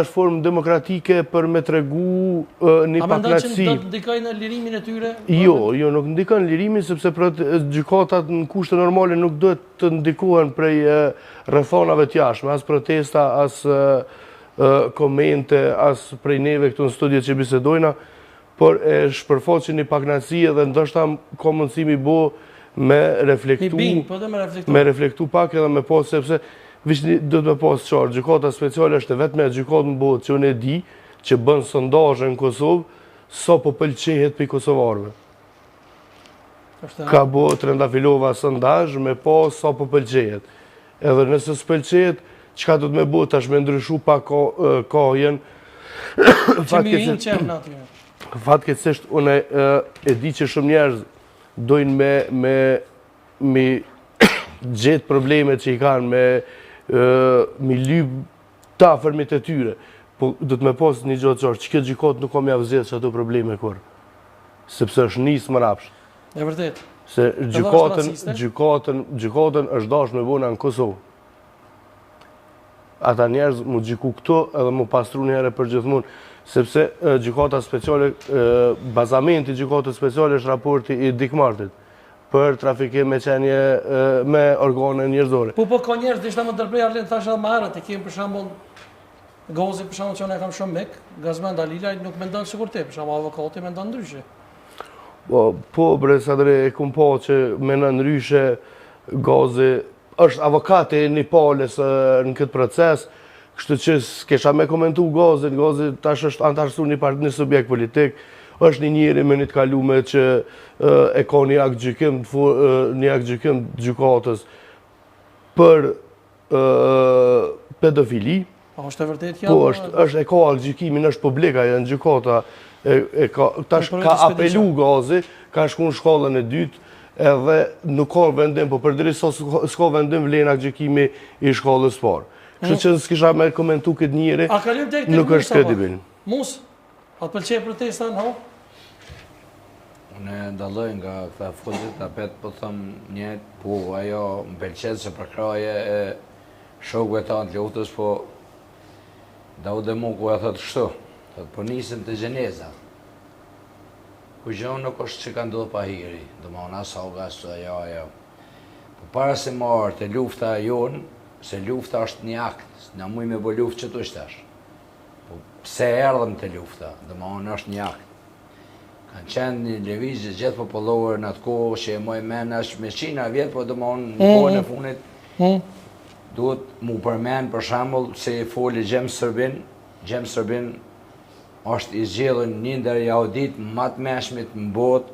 është formë demokratike për me tregu një paknaqësi. A mendon që do të ndikoj në lirimin e tyre? Jo, nuk ndikon lirimin, sepse gjykatat në kushte normale nuk duhet të ndikohen prej rrethonave të jashtme, as protesta, as komente, as prej neve këtu në studiet që bisedojna, por e shpërfaqin një paknaqësi dhe ndoshta ka mundësi mi bo me reflektu pak edhe me pas, sepse vishni do të me pas qarë, gjykata speciale është vetëm e gjykatë në botë që unë e di që bën sondazhe në Kosovë, sa po pëlqehet për kosovarëve. Ka bo Trendafilova sondazh me pas sa po pëlqehet. Edhe nëse s'pëlqehet, çka do të me bo tash me ndryshu pak kohën. Fatkeqësisht unë e di që shumë njerëz dojnë me gjetë problemet që i kanë me lyp ta fërmit e tyre, po do të me pas një gjotë qarë, që këtë gjykot nuk kam javëzit që ato probleme kur, sepse është njësë më rapsh. E vërtet. Se gjykotën është dash me bona në Kosovë. Ata njerëz mu gjyku këto edhe mu pastru njëre për gjithmonë, sepse gjykata speciale, bazamenti gjykatës speciale është raporti i Dikmartit për trafikim me qenje me organe njerëzore. Po ka njerëz dishta më dërprej Arlen thash edhe më herët, e kemi për shembull Gozi për shembull që unë e kam shumë mik, Gazmend Dalila nuk mendon sikur ti, për shembull avokati mendon ndryshe. Po bre Sadri, e kum po që mendon ndryshe. Gozi është avokati një palës në këtë proces, kështu që s'kesha me komentu Gozin. Gozi tash është antarësu një subjekt politik, është një njeri me një të kalume që e ka një akt gjykim gjykatës për pedofili. Po është e vërtet Po është e ka akt gjykimin, është publika, janë gjykata, tash ka apelu Gozi, ka shku në shkollën e dytë, edhe nuk ka vendim, po përderi s'ka vendim vlen akt gjykimi i shkollës parë. Kështu që s'kisha me komentu këtë njeri, nuk është kredibil. Mus, atë pëlqej protesta në ho? Unë ndalloj nga këta fundit, apet po thëmë njët, po ajo më pëlqet se për kraje e shokëve tanë të luftës, po Daude Muku e thëtë shtu, thëtë po nisën të gjeneza. Ku gjonë nuk është që ka ndodhë pa hiri, do ma unë asë augas të ajo. Po para se marë të lufta jonë, se lufta është një akt, në muj me bo luft që të ishtash. Po pse erdhëm të lufta, do ma unë është një akt. Kanë qenë një levizje gjithë popullore në atë kohë që e moj men është me 100 vjetë, po do ma unë në kohën e funit, duhet mu përmen për shambull se i foli Gjems Sërbin. Gjems Sërbin është i zgjellën një ndër jaudit më të meshmit në botë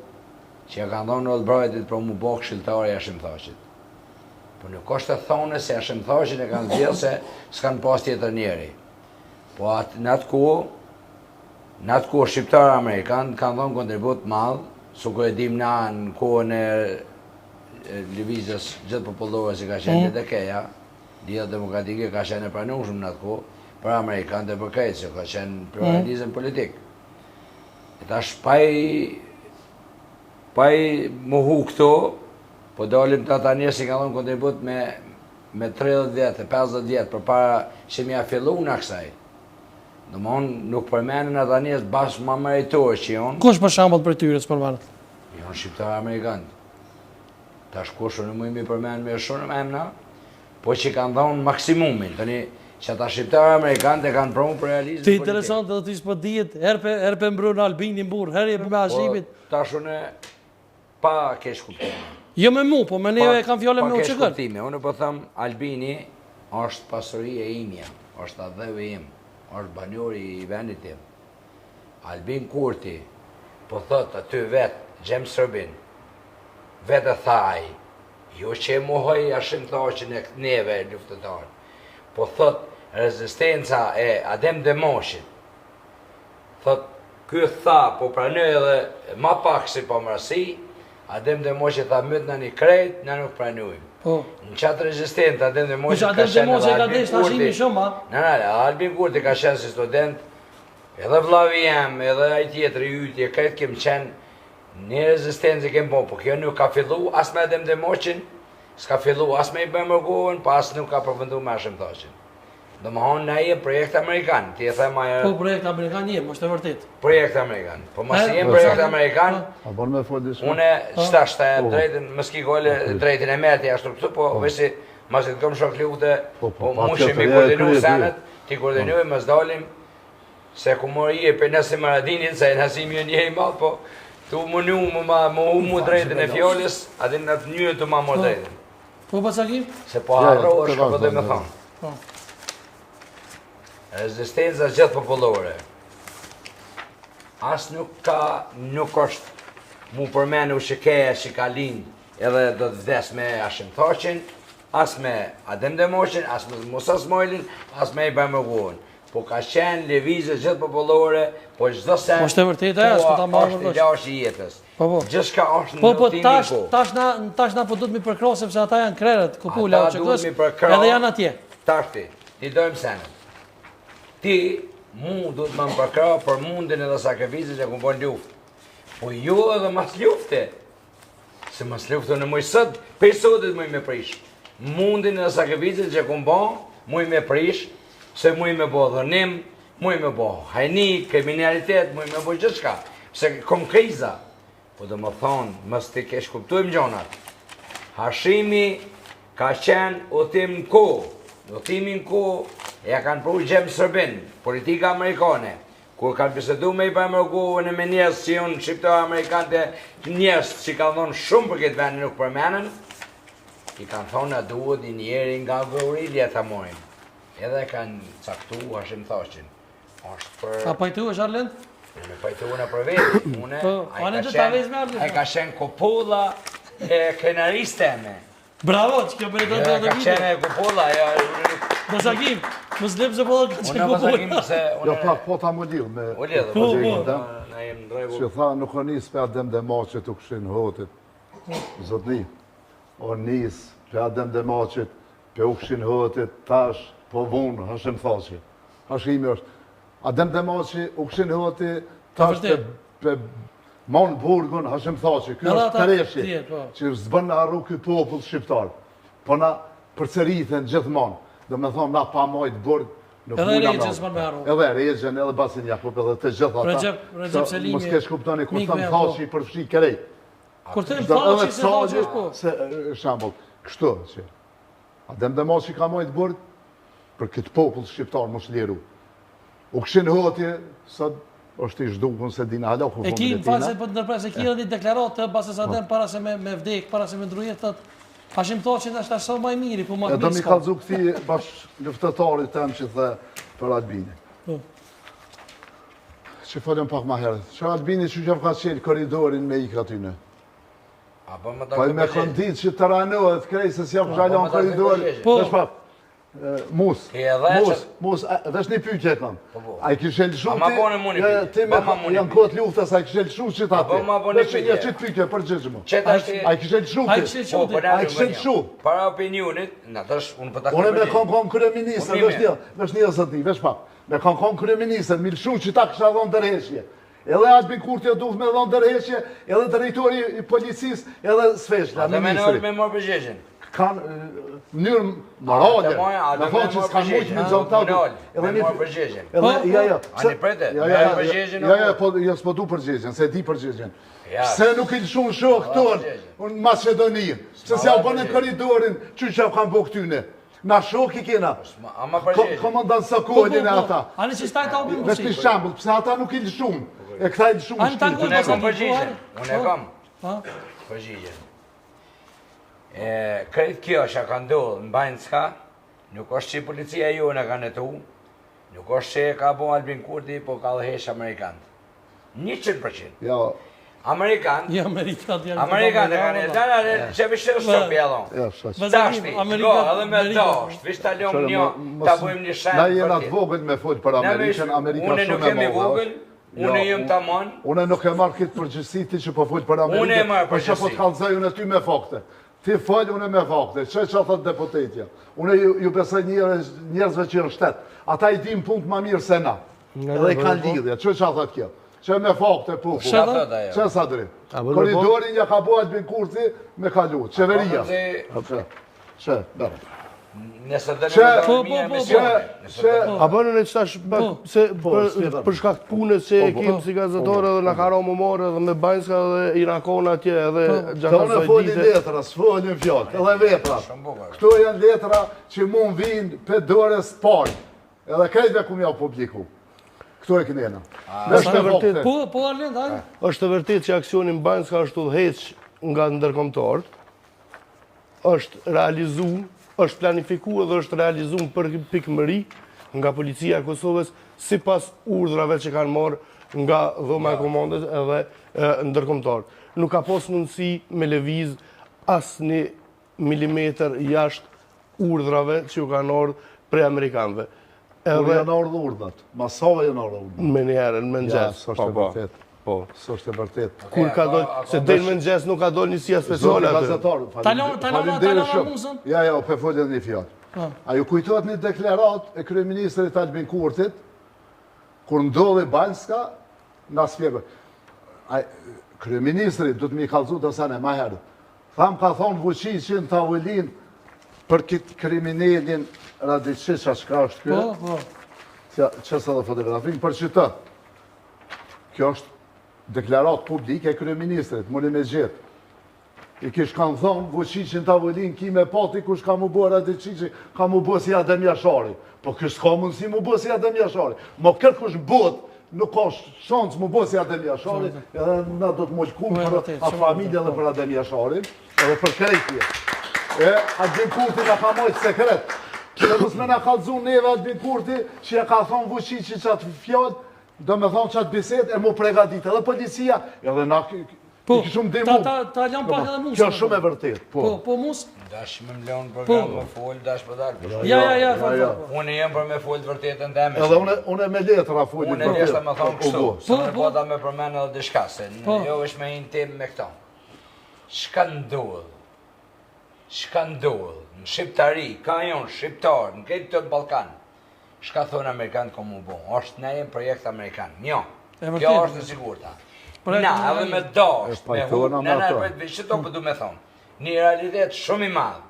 që ja kanë thonë në Odbrajtit për mu bo këshilltare e Hashim Thaqit. Po nuk është të thonë se Hashim Thaqin e kanë zgjellë se s'kanë pas tjetër njeri. Po në atë kohë shqiptarë Amerikanë kanë thonë kontribut madhë, su ko e dim na në kohën e lëvizjes gjithë popullore si ka qenë LDK-ja, Lida Demokratike ka qenë e pranueshëm në atë kohë, për Amerikanët e për krejtë, që ka qenë pluralizëm politik. E tash paj muhu këto, po dalim të ata njerëz që ka dhënë kontribut me 30 vjetë, 50 vjetë, për para që mja fillu në kësaj. Nuk përmenin ata njerëz bashkë ma meritorë që jonë. Kush për shembull për tyre s'përmenet? Jonë shqiptarë Amerikanë. Tash kush në mujmë i përmenin me shumë me emna, po që kanë dhonë maksimumin. Tani që ata shqiptarë Amerikanë e kanë promu për realizëm Të interesant dhe të ishë për dijet, herë për mbru në Albini mburë, herë e për me ashimit. Tash unë pa kesh kuptime. Jo me mu, po me neve e kam fjole me u që kërë. Unë po thëmë, Albini është pasuri e imja, është adheve im, është banjori i vendit tim. Albin Kurti, po thëtë aty vetë, Gjems Rëbin, vetë e thaj, jo që e muhoj ashim thaqin e neve luftëtarë, po thëtë rezistenca e Adem Demoshit, thëtë, kjo tha, po pranoj edhe ma pak si po mërësi, Adem Demoshit tha mëtë në një krejt, në nuk pranujmë. Në qatë rezistent, Adem Demoshit ka shenë edhe Albin Kurti ka shenë si student, edhe vlavi jem, edhe aj tjetëri ytje, krejt kem qenë një rezistenci kem po, po kjo nuk ka fillu as me Adem Demoshin, s'ka fillu as me i Bemërgohen, pa as nuk ka përfëndu me ashim thashin. Dhe më honë na jem projekt Amerikan, ti e thema e... Po projekt Amerikan jem, është e vërtit. Projekt Amerikan, po mas jem projekt Amerikan, une qëta e drejtin, më s'ki gole drejtin e merti ashtu këtu, po vesi mas i të kom shok lufte, po mushim i koordinu senet, ti koordinuj, mas dalim, se ku mori e për nësi Maradinit, se nësim ju njëri malë, po tu më një mu drejtin e fjollis, adin në të njënë të ma mor drejtin. Po pasakim? Se po harro është po dhe me thonë. Rezistenza gjithë popullore. As nuk është mu përmenu shikeja që ka linë edhe do të vdes me Ashim Thaqin, as me Adem Demoshin, as me Musa Smojlin, as me i Bemërgohen. Po ka qenë lëvizje gjithë popullore, po çdo sen... Po është e vërtet e, s'po ta marrë është i lash i jetës. Gjithçka është në po optimin ku. Tash na po duhet mi përkrosë, sepse ata janë krerët, kupula, edhe janë atje. Tash ti dojmë senet. Ti, mu duhet më përkra për mundin edhe sakrifizit që ku bon luft. Po ju edhe mas lufte. Se mas lufte në muj sët, për sotit muj me prish. Mundin edhe sakrifizit që ku bon, muj me prish, se muj me bo dhënim, muj me bo hajni, kriminalitet, muj me bo gjithë shka. Se kom kriza. Po dhe më thonë, mës të kesh kuptujmë gjonat. Hashimi ka qenë utim në ko. Utimin ko ja kanë pru Gjems Rëbin, politika amerikane, kur kanë bisedu me i Bemërgohen e me njerës që jonë shqiptarë amerikante, njerës që kanë thonë shumë për këtë vendin nuk përmenën, i kanë thonë a duhet i njeri nga Vëurilja të morin. Edhe kanë caktu Hashim Thaqin. A pajtu është Arlend? Me pajtu në për vetë. A ka shenë kopulla e krenariste me. Bravo, që kjo për e të të ka qene kupolla, Basakim, më slip se po ka qene kupolla. Jo pak, po ta më lidhë me... O lidhë, na jem në rregull. Që tha, nuk o njës për Adem Demaqit u këshin hotit. Zotni, o njës për Adem Demaqit për u këshin hotit, tash, po vunë, Hashim Thaqi. Hashimi është. Adem Demaqit u këshin hotit, tash për Monë burgun, Hashim Thaqi, kjo është të reshi, që zbën në arru këj popull shqiptar. Po na përceritën gjithmonë, dhe me thonë na pa majtë burg, nuk edhe Regjen s'bën me arru. Edhe Regjen, edhe Basin Jakup, edhe të gjithë ata. Recep Selimi. Mos kesh kuptoni, kur thëmë Thaqi përfshi kërej. Kur thëmë Thaqi se Thaqi është po. Se, shambull, kështu që, Adem Demaqi ka majtë burg, për këtë popull shqiptar mos liru. U këshin hotje, sot, është i zhdukun se dina hala ku e ki në fazë për të nërpres, e ki edhe një deklarat të basës Adem para se me vdek, para se me ndrujet, thët, Hashim Thaqin është ashtë maj miri, po ma të mirë s'ka. E do mi kalzu këti bashkë luftëtarit tem që dhe për Albini. Që falem pak ma herët. Që Albini që që ka qenë koridorin me ikë atyne. Pa i me këndit që të ranohet krej se s'jam zhalon koridorin. Mus, vesh një pyqe kam. A i kishe lëshu ti me janë kohët luftës, a i kishe lëshu që ta ti? Vesh një qitë pyqe për gjithë. A i kishe lëshu ti? A i kishe lëshu? Para opinionit, në tësh, unë për ta Unë me kon kryeministër, vesh një zëti, vesh pak. Me kon kryeministër, mi lëshu që ta kisha dhonë dërheshje. Edhe Albin Kurti duhet me dhonë dërheshje, edhe drejtori i policis, edhe Sveshla, ministri. Me morë përgjegjen. Kanë mënyrë morale, me thonë që s'kanë mujtë me zonëtatu. Me morë përgjegjen. Ani prete, me morë përgjegjen. Ja, s'po du përgjegjen, se di përgjegjen. Pse nuk i lëshu në shohë këtonë, në Macedoni, se s'ja bënë në koridorin, që që kanë bo këtyne. Na shohë i kena. Komandanë Sokolin e ata. Ani që shtaj ta obin Vesh një shambull, pse ata nuk i lëshu. E këta i lëshu në shkirë. Unë e kom përgjigjen. Unë e kom përgjigjen. Këtë kjo që ka ndodhë në Banjska, nuk është që policia ju në ka nëtu, nuk është që ka bo Albin Kurti, po ka dhe hesh Amerikanët. 100%. Amerikanët e ka në dalë, që vishë të shqop e alon. Dashti, go, edhe me dasht, vishë të alon një, të bujmë një shenë. Na jena të vogël me folë për Amerikën, Amerika shumë e vogël. Unë jëmë të manë. Unë nuk e marrë këtë përgjësi ti që po folë për Amerikën. Unë e marrë përgjësi. Për që po të kalëzaj unë e ty me fakte. Ti falë unë e me fakte. Që që thëtë deputetja? Unë ju besoj njerëzve që në shtetë. Ata i dim punë të ma mirë se na. Edhe i kanë lidhja. Që thëtë kjo? Që me fakte punë. Që sa dri? Koridorin ja ka bo Albin Kurti me kalu. Qeveria. Që, bërë. Nëse dhe në me emisionë. A bënë në qëtash për shkakt punës që e kemë si gazetore dhe në karo më morë edhe me Banjska dhe Irakona atje edhe Gjaka Zajdite. Të folin letra, s'folin fjallë, edhe vepra. Këto janë letra që mund vinë për dores parë. Edhe krejtve ku mja publiku. Këto e kënena. Po, Arlen, dajnë. Është vërtet që aksionin Banjska është udhëheq nga ndërkombëtarët, është realizu, është planifiku dhe është realizuar për pikëmëri nga policia e Kosovës si pas urdhrave që kanë marrë nga dhoma e komandës edhe ndërkombëtar. Nuk ka pas mundësi me lëviz asnjë milimetër jashtë urdhrave që u kanë ardhur prej amerikanëve. Kur janë ardhur urdhat? Masave janë ardhur urdhat. Me njerën, me mëngjes. Po, s'është e vërtet. Kur ka dol, se del me mëngjes nuk ka dol njësia speciale atë. Talon muzën? Ja, pe folën një fjallë. A ju kujtohet një deklarat e kryeministrit Albin Kurtit, kur ndodhi Banjska, nga spjegoj. Kryeministrit du të mi kalzu të sane ma herë. Tham ka thonë Vučićin të avëllin për këtë kriminelin Radičića shka është kjo. Qësë edhe fotografin për që të. Kjo është deklarat publike e kryeministrit, mëni me gjithë. I kish kanë thonë, Vučićin të avëllin, ki me pati kush ka mu bërë Radičići, ka mu bërë si Adem Jashari. Po kështë ka mundësi mu bërë si Adem Jashari. Mo kërë kush bëtë, nuk ka shansë mu bërë si Adem Jashari, edhe na do të mullku për atë familje dhe për Adem Jashari, edhe për krejtje. Albin Kurti nga ka mojtë sekret. Dhe mësme nga kalëzu neve Albin Kurti, që ja ka thonë Vučići qatë fjallë, do me thonë qatë biset, e mu pregadit edhe policia, edhe na këshumë demu. Ta lëmë pak edhe musë. Kjo është shumë e vërtet. Po musë? Dash me më leon program më folë, dash për dalë. Ja. Unë jem për me folë të vërtetën dhe me. Edhe unë me letra folë. Unë e leshta me thonë kështu. Se në pota me përmenë edhe dishka, se jo është me një tim me këto. Shka ndodhë, në Shqiptari, ka jonë, Shqiptarë, në këtë të Balkanë. Shka thonë Amerikanë ko mu bo, është ne jem projekt Amerikanë, njo, kjo është në sigurta. Na, edhe me dasht, me hup, që to përdu me thonë, një realitet shumë i madhë,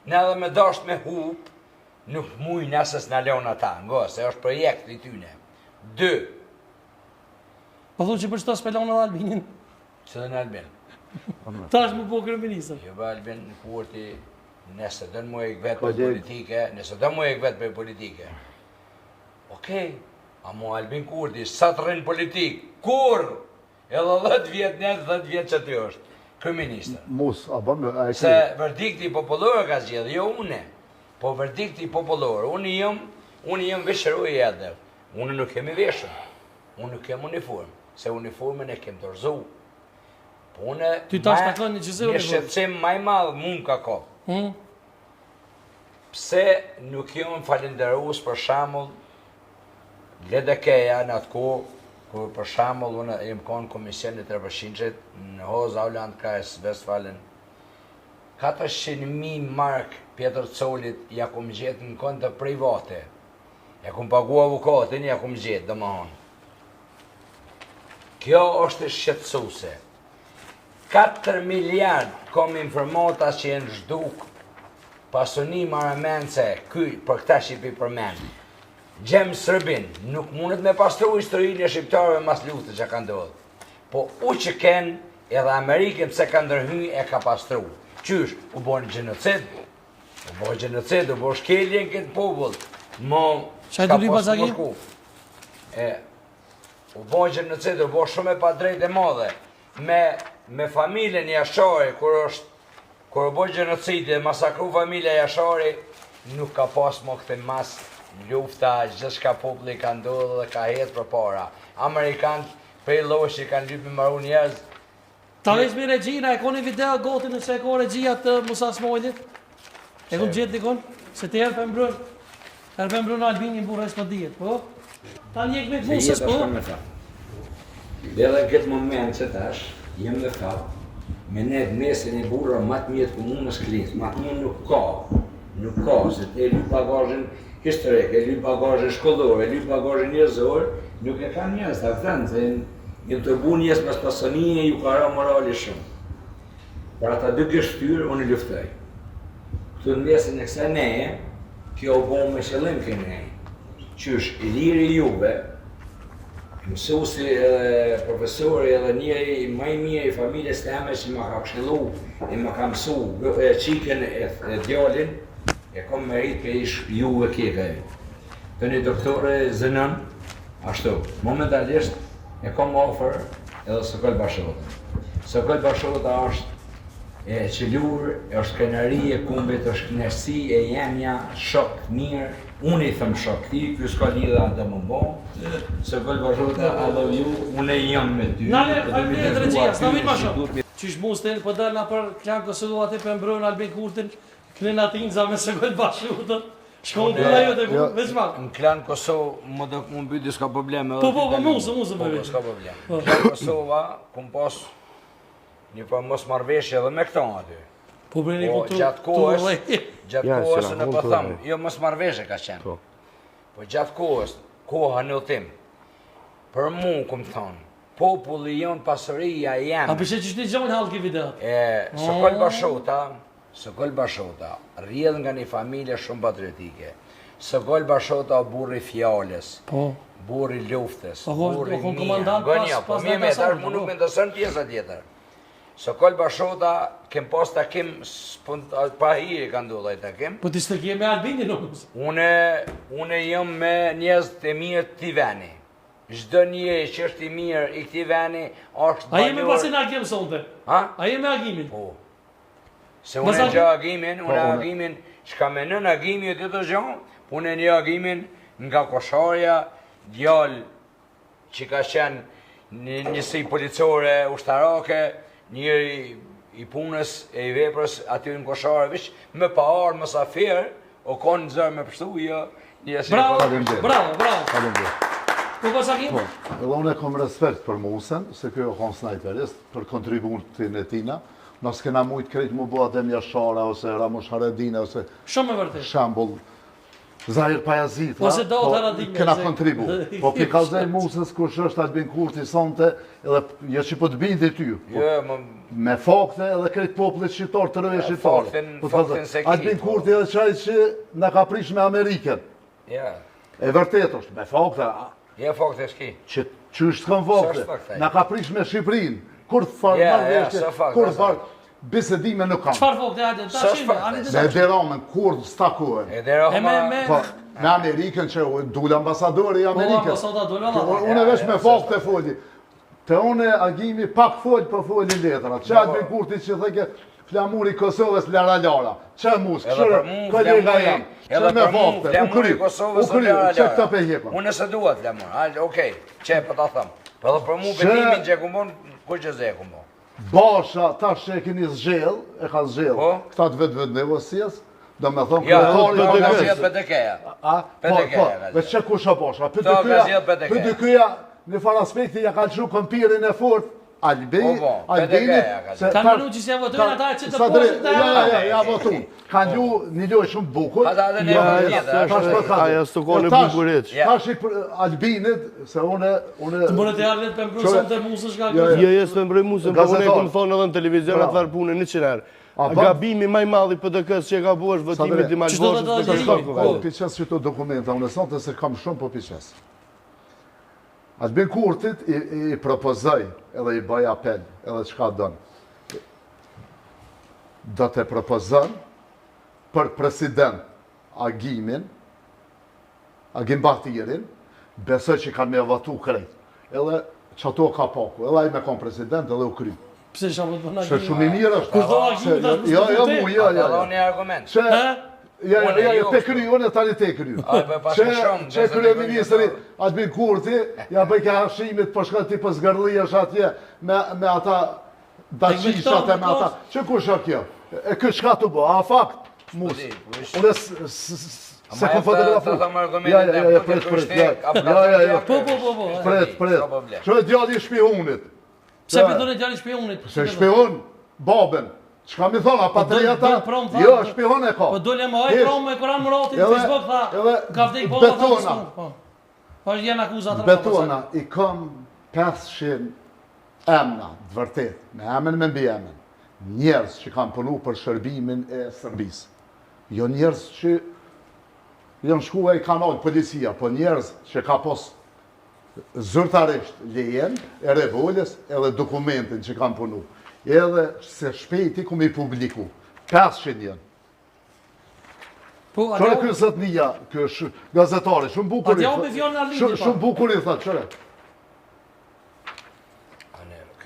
ne edhe me dasht me hup, nuk muj nësës në leon ata, ngo, se është projekt i tyne. 2. Po thonë që për qëto s'pelon edhe Albinin? Që dhe në Albin? Ta është më po kryeministër. Jo bë Albin Kurti, nëse dënë mu e këvet për politike, nëse dënë mu e këvet për politike, okej, a mu Albin Kurti, sa të rrinë politik, kur? Edhe 10 vjetë njëtë, 10 vjetë që të është, kryeministër. Se verdikti popullore ka zgjedhë, jo une, po verdikti popullore, unë jem veshëruj edhe, unë nuk kemi veshën, unë nuk kem uniform, se uniformën e kem të rëzu. Po une, një shqetësim maj madhë mund ka ko. pse nuk jom falenderues për shembull Ledekeja në atë kohë, kur për shembull unë jem kon komisionit të Rëbëshinqit në Holland Kreis Westfalen 400.000 mark Pjetër Colit ja kum gjetë në konto private. Ja kum pagu avokatin, ja kum gjetë, domethënë. Kjo është shqetësuese. 4 miliard kom informata që jenë zhduk pasuni maramense, ky për këta shqipi përmen. Gjem Sërbin, nuk mundet me pastru historinë e shqiptarëve mas lutë që ka ndodhë. Po u që ken, edhe Amerikën pse ka ndërhy e ka pastru. Qysh, u bërë genocid, u bërë shkelje në këtë popull. Qaj të lipa zaki? U bërë genocid, u bërë shumë e pa drejt e madhe. Me familjen Jashari, kur u bërë genocid dhe masakru familja Jashari, nuk ka pas më këtë mas lufta, gjithë shka populli ka ndodhë dhe ka hetë për para. Amerikanët prej loshi kanë lypi maru njerëz. Ta veç me regjina, e koni video gotin nëse e ko regjia të Musa Smojlit? E kun gjithë dikon? Se të herë për mbrën Albinin burës për dijet, po? Ta njek me Musës, po? Dhe edhe në këtë moment që tash, jem dhe kap, me net mesin e burra matë mjetë komunës Klinës, matë mjetë nuk ka, se të e lyp bagajën historik, e lyp bagajën shkollor, e lyp bagajën njerëzor, nuk e ka njerëz, ta thënë, se jenë të bu njës mas pasonije, ju ka ra morali shumë. Për ata dy kështyrë, unë i luftoj. Këtu në mesin e kësa neje, kjo u bo me qëllim kënë neje. Qysh, i liri juve, mësusi edhe profesori edhe njeri maj mirë i familjes të eme që ma ka këshillu, e ma ka mësu, qiken e djallin, e kom merit për ish juve kjeka ju. Të një doktore Zënën, ashtu, momentalisht, e kom ofër edhe Sokol Bashota. Sokol Bashota është e qëllur, është krenari e kumbit, është knesi e jemja, shok mirë. Unë i thëmë shok ti, kjo s'ka lidha dhe më bo. Sokol Bashota, I love you, unë e jam me ty. Nale, Albin e regjia, s'na vinë ma shumë. Qish mustin, për dalë na për klan Kosovo ati për mbrojnë Albin Kurtin, kënë atinza me Sokol Bashota. Shkon kula jo të veç ma. Në klan Kosovë, më do më byti s'ka probleme. Po, musë për veç. S'ka probleme. Në klan Kosova, kum pas një për mos marveshje edhe me këto aty. Po, breni ku të gjatë kohës, në po thëmë, jo mos marveshje ka qenë. Po gjatë kohës, koha në tim, për mu, kum thonë, populli jonë pasëria jemë. A përse që shtë një gjonë halë ki videot? Sokol Bashota, rrjedh nga një familje shumë patriotike. Sokol Bashota o burri fjales, burri luftës, burri mija. Po mi me tërë, mu nuk me ndësën pjesa tjetër. Sokol Bashota, kem pas takim, pa hiri ka ndodha i takim. Po ti s'të kje me Albinin nuk? Une jëm me njëz të mirë t'i veni. Çdo njeri që është i mirë i këtij veni është banor. A jemi pasi në agim sonte? Ha? A jemi agimin? Po. Se unë e gjë agimin, shka me nën agimi e të të gjonë, unë e një agimin nga kosharja, djallë që ka qenë njësi policore ushtarake, njëri i punës e i veprës aty në kosharë, vish me pa arë, më safirë, o konë në zërë me pështu, jo, njësi... Bravo! Po pas agim? Po, edhe unë e kom respekt për Musën, se kjo e konë snajperist, për kontributin e tina, nësë kena mujtë krejtë mu bua Adem Jashara, ose Ramush Haradina, ose... Shumë e vërtet. Shambull, Zahir Pajazit, ose do të Haradina. Kena kontribu. Po pikazej Musës, kush është Albin Kurti sonte, edhe jo që po të bindi ty. Me fakte edhe krejtë popullit shqitor të rëve shqitore. Albin Kurti edhe qaj që në ka prish me Ameriken. E vërtet është, me fakte. Fakte shki. Që është kënë fakte. Në ka prish me Shqiprin. Kur të farë marveshte, kur të farë bisedime nuk kam. Qëfar fokte, hajde, ta shime, me deramen, kur të stakohen. Me Amerikën që dule ambasadori i Amerikën. Unë e vesh me fakte e folji. Te unë agimi pak folj për folji letëra. Që Albin Kurti që theke flamuri Kosovës Lara Lara. Që musk, këshërë, kollega jam. Që me fakte, u kry, që këta pe hjekon. Unë se duhet flamur, okej, që për ta thëmë. Për dhe për mu betimin që e kumbon, kur që zhe e kumbon? Basha, ta që e keni zgjell, e ka zgjell, këta të vetë nevosjes, Do me thonë, Ja, kryetari ka zhjetë PDK-ja. PDK-ja. Dhe që kush o bosh? PDK-ja. PDK-ja në farë aspekti ja ka qru këmpirin e fort, Albinit, Kanë mënu që se votojnë ata që të poshtë të ja votu. Kanë lu një lojë shumë bukur. Ata dhe ne Aja së kone bukurit. Tash i Albinit, se une... Të mërët e arlet për mbrusën të musën shka Jo, jesë me mbroj musën, për une e këmë thonë edhe në televizion atë farë punë 100 herë. Gabimi maj madhi për të kësë që ka buash votimit i Malboshës për shkakove. Piqes që të dokumenta, unë e sonë të se kam shumë po piqes. Albin Kurtit i propozoj, edhe i bëj apel, edhe qka dënë. Do të propozën për president Agimin, Agim Bahtirin, besoj që kanë me votu krejt. Edhe që ato ka paku, edhe i me kom president, edhe u kry. Pse shabët për në Që shumë i mirë është. Kushdo Agimi të është Jo, mu, jo. Ata do një argument. Te kry, unë e tani te kry. Që kryeministri Albin Kurti, ja bëj ka hashimit për shkët ti për zgërlijesh atje me ata daqishat e me ata. Që ku shë kjo? E këtë shka të bo, a fakt? Mus. Unë se kom fotografu. Pret. Që e djali shpihunit. Pse përdojnë e djali shpihunit? Se shpihun, babën. Qka mi thonë, a patriata? Jo, shpihon e ka. Po dole më ojë promë e Koran Muratin, Facebook tha, ka vdek po Betona. Po është jenë akuzat. Betona, i kam 500 emna, dëvërtet, me emen me mbi emen. Njerës që kam punu për shërbimin e Sërbis. Jo njerës që janë shkua i kanal policia, po njerës që ka pos zyrtarisht lejen e revoljes edhe dokumentin që kam punu. Edhe se shpejti ku mi publiku. 500 janë. Qëre kjo zëtë një, kjo gazetari, shumë bukur i thë. Shumë bukur i thë, qëre.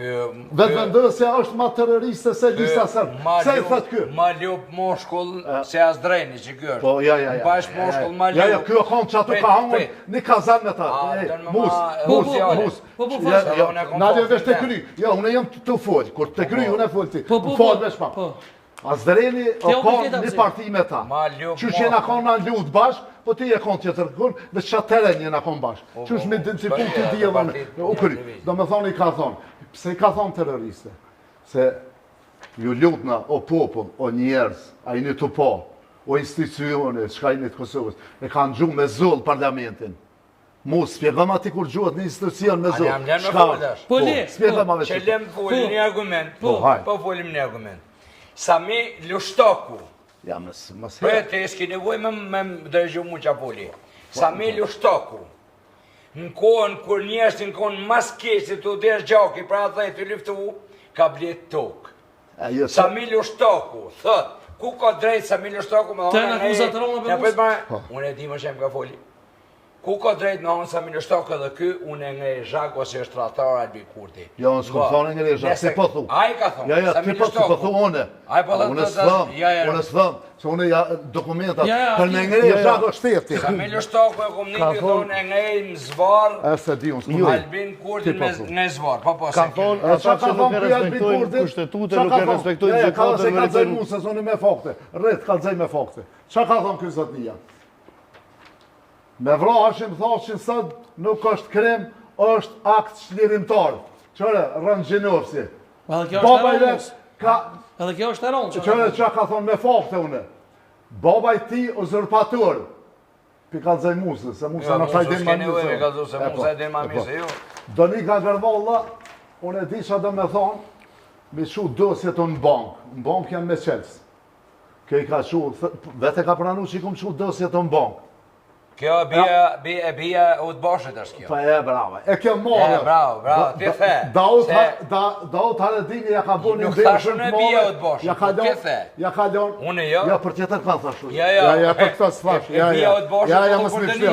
Vetë vendësja është ma terroriste se lista sërë. Se i thëtë kjo? Ma ljop moshkull se as drejni që kjo është. Po, ja. Bash moshkull ma ljop. Ja, kjo konë që ato ka hangën një kazan me ta. Mus. Në adje vesh të kry. Ja, unë jam të folë. Kur të kry, unë e folë ti. Më falë me shpa. As drejni o konë një parti me ta. Që që jena konë në lutë bashkë, po ti e konë tjetër kënë, dhe që teren jena konë bashkë. Që është me identifiku të djelën u kry. Do me thonë i ka thonë. Pse i ka thonë terroriste? Se ju lutna o popull, o njerës, a i një të po, o institucione, qka i një të Kosovës, e kanë gjuhë me zullë parlamentin. Mu, spjegëm ati kur gjuhët një institucion me zullë. A jam lem me folësh. Po li. Spjegëm ave që lem folim një argument. Po folim një argument. Sami Lushtoku. Ja, mësë Për e të eski nevoj me dërgju mu qa foli. Sami Lushtoku. Në kohën kur njerëzit në kohën mas keqë të desh gjaki pra dhe të luftu, ka blet tokë. Sami Lushtoku, thët, ku ka drejt Sami Lushtoku me thonë nga unë e di më shem ka foli. Ku ka drejt me thonë Sami Lushtoku edhe ky, unë e nga e zhak ose është tratar Albin Kurti. Jo, në s'ku thonë nga e zhak, si po thu. A i ka thonë, Sami Lushtoku. Po thu une. Unë s'thëm, se unë ja dokumentat, për me nga e zhak o shteti. Sami Lushtoku e kom një të thonë e nga e më zvar, e se di, unë s'ku Albin Kurti nga e zvar. Ka thonë, ata që nuk e respektojnë kushtetute, nuk e respektojnë gjykatën me rritën. Se zoni me fakte, rritë kalzej me fakte. Qa ka thonë kjo zotnia? Me vrahashim thashin sët, nuk është krim, është akt shlirimtar. Qëre, rënë gjinorësi. Edhe kjo është eronë. Qëre, që ka thonë me fakte une? Baba i ti uzurpator. Pi ka dzej musë, se musë në sajdim ma njësë. Do një ka gërvalla, unë e di që do me thonë, mi shu dosjet në bankë. Në bankë janë me qelës. Kjo i ka shu, vete ka pranu që i kom shu dosjet në bankë. Kjo e bia u të bashkët është kjo. Pa e bravo. E kjo morë. Bravo, ti the. Daut Haredini ja ka bu një nuk thashën e bia u të bashkët, ti the. Ja ka lon. Une jo. Ja për tjetër kanë thashu. Ja, për këta s'fash. Bia u të bashkët. Ja, mos më pështil.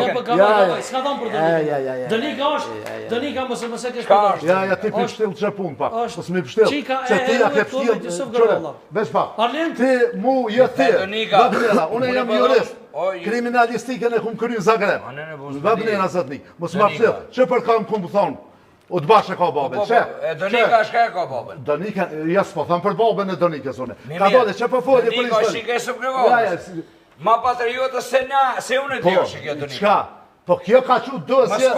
S'ka thonë për Dënika. Dënika është, Dënika mëse kesh për Ja, ti për pështil që pun pa. Mos më pështil. Se ti ja ke pështil. Vesh pa. Ti mu, jo ti. Unë jam jurist. Kriminalistikën e kumë kry në Zagreb. Vëbnena zëtni. Mos më pështil. Që për kam kumë thonë. O të bashkë e ka babën, që? E Donika shka e ka babën? Donika, jas po, thamë për babën e Donikës une. Ka dole, që po folje për Donika shike e së privotës. Ma patriotës se unë e t'jo shike Donika. Qka? Po kjo ka që dosje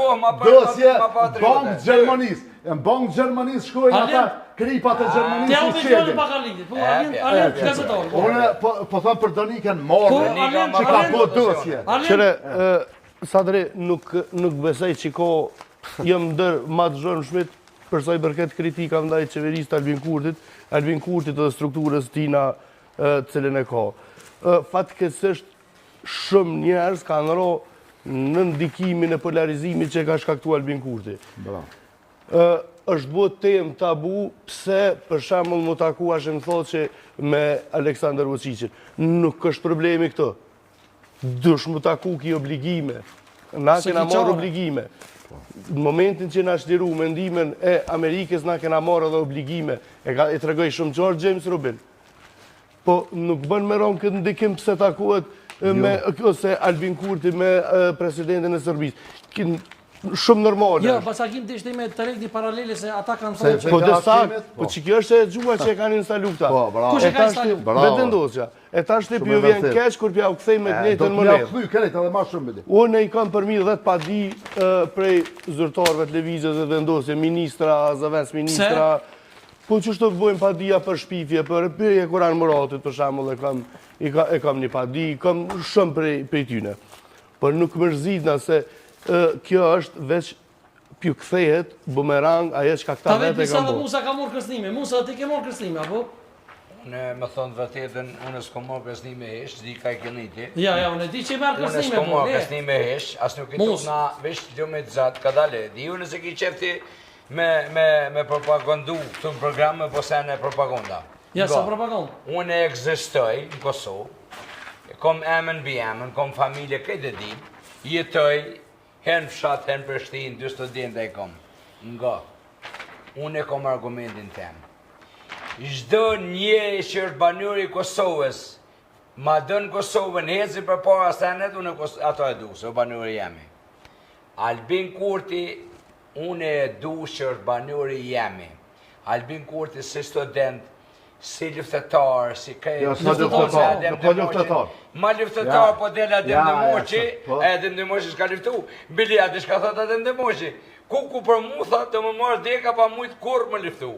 Bankë Gjermanisë. Në Bankë Gjermanisë shkojnë ata kripat e Gjermanisë Te i u qedin. pa Kalindit, po Alin gazetor. Une po thamë për Donikën morë, që ka po dosje. Qëre, Sadri, nuk besaj që ko jam ndër matë zhërmë shmit përsa i bërket kritika ndaj qeverisë të Albin Kurtit dhe strukturës tina cilën e ka. Fatkesisht shumë njerës ka nëro në ndikimin e polarizimit që ka shkaktu Albin Kurti. Është bëhet temë tabu pse për shembull më taku ashtë më thotë që me Aleksandar Vučićin. Nuk është problemi këto. Dush më taku ki obligime. Na kena marrë obligime. Në momentin që na shliru mendimin e Amerikës, na kena marrë edhe obligime. E tregoj shumë qarë James Rubin. Po nuk bën me ronë këtë ndikim pëse takuet ose Albin Kurti me presidentin e Serbisë. Shumë normale. Jo, pasakim të ishte me të regni paralele se ata kanë thonë që... Po desak, po që kjo është e gjua që e kanë instalu këta. Kush e ka instalu? Vetë ndosja. E ta shtip ju vjen keq kur pja u kthej me të njëjtën monedë. Do t'ja kthy krejt edhe ma shumë bëdi. Unë i kam përmi 10 padi prej zyrtarëve të lëvizjes dhe vendosje, ministra, zëvendës ministra. Po që shto të bojmë padia për shpifje, për pirje Kuran Muratit, për shembull e kam një padi, kam shumë prej tyne. Por nuk mërzitna se kjo është veç pju kthehet bumerang ajo që ka këta vetë e kam bo. Musa ka morë kësnime, Musa ti ke morë kësnime, apo? Unë me thonë vërtetën, unë s'ko morë kësnime hesh, di ka i këniti. Ja, unë di që i marë Unë kësnime, s'ko po, morë kësnime hesh, as nuk i tuk na vesh të me të zatë, ka dale. Di unë se ki qefti me propagandu këtë në programe, po se në propaganda. Ja, sa propaganda? Unë egzistoj në Kosovë, kom emën bi emën, kom familje këtë din, jetoj, hen fshat, hen Prishtinë, 2 studentë e kom. Nga, unë e kom argumentin tem. Çdo njeri që është banor i Kosovës, ma dënë Kosovën, heci për para senet, unë ato e du, se o banor i jemi. Albin Kurti, unë e du që është banor i jemi. Albin Kurti si student, si luftetar, si kaj... Jo, sa luftetar. Ma luftetar, po del Adem Demoqi, Adem Demoqi s'ka luftu. Bili ati shka thot Adem Demoqi. Ku për mu thot të më marrë deka pa mujtë kur më luftu.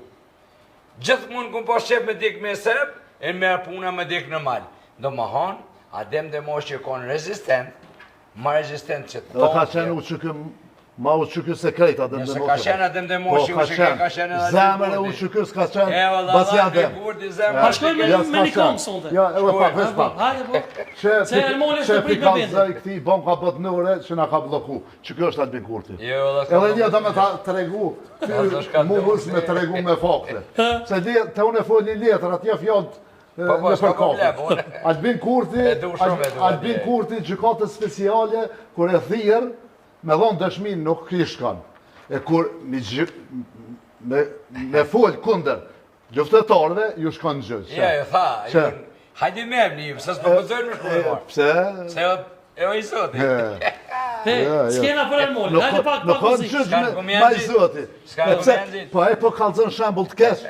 Gjithë mund këm po shqep me dik me sërb, e me puna me dik në malë. Do më hanë, Adem Demoqi konë rezistent, ma rezistent që të tonë. Ka qenë u që këm... Ma u qëky sekret Adem Demoqi. Nëse ka qenë Adem Demoqi, u që ka qenë Adem Kurti. Zemër e u qëky s'ka qenë basi Adem. Pa shkoj me një kom sonde. Ja, e pa, vesh pa. Hajde po. Që Elmoni është të prit me pikaz vendin. zë i këti banka botnore që na ka bloku. Që kjo është Albin Kurti. Edhe Edhe një da me ta të regu, mu vës me të regu me fakte. Se të unë e fol një letër, atje fjallët në përkafë. Albin Kurti gjykatës speciale, kur e thirë, me dhonë dëshmin nuk kishkan. E kur me folë kunder luftetarve, ju shkan në gjëgjë. Ja, ju tha, hajdi me një, pëse s'po pëzojnë më shkujnë marë. Pse? Se e i zoti. S'kena për Elmoni, hajde pak nuk kanë gjëgjë ma i zoti. Po e po kalëzën shambull të kesh,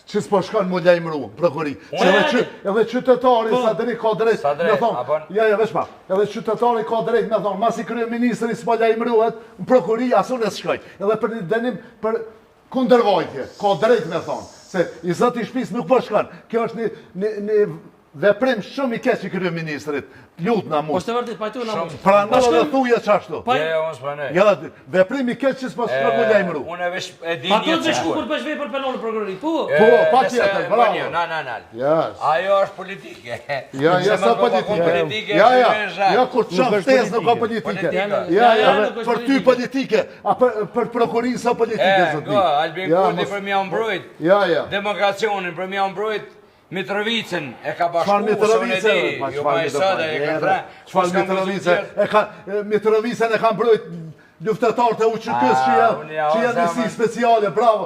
që s'po shkan mu lajmëru, prokuri. Edhe qytetari sa dëri ka drejt me thonë, ja, veç pa, edhe qytetari ka drejt me thonë, mas i kryeministri s'po lajmëruhet, në prokuri asun e s'shkoj. Edhe për një denim për kundërvojtje, ka drejt me thonë. Se i zëti shpis nuk po shkan, kjo është një veprim shumë i keq i kryeministrit. Lutë na mu. Po shte vërtit, pajtu na mu. Pranoj dhe thuje qashtu. Ja, unë s'pranoj. Ja, veprim i keq që s'po shkan mu lajmëru. Unë e vesh e di Pa një të të shku kur për shvej për pelonë prokurori, po? Po, pa tjetër, bravo. Ajo është politike. Ja, sa politike. Ja, kur të qanë ftesë nuk ka politike. Ja, për ty politike, a për prokurin sa politike, zëti. Albin Kurti për mja mbrojt, demokracionin për mja mbrojt, Mitrovicën e ka bashku, se unë e di, ju ma e sëtë e ka tre. Qfar Mitrovicën? Mitrovicën e ka mbrojt luftetarët e UÇK-s që janë si speciale, bravo.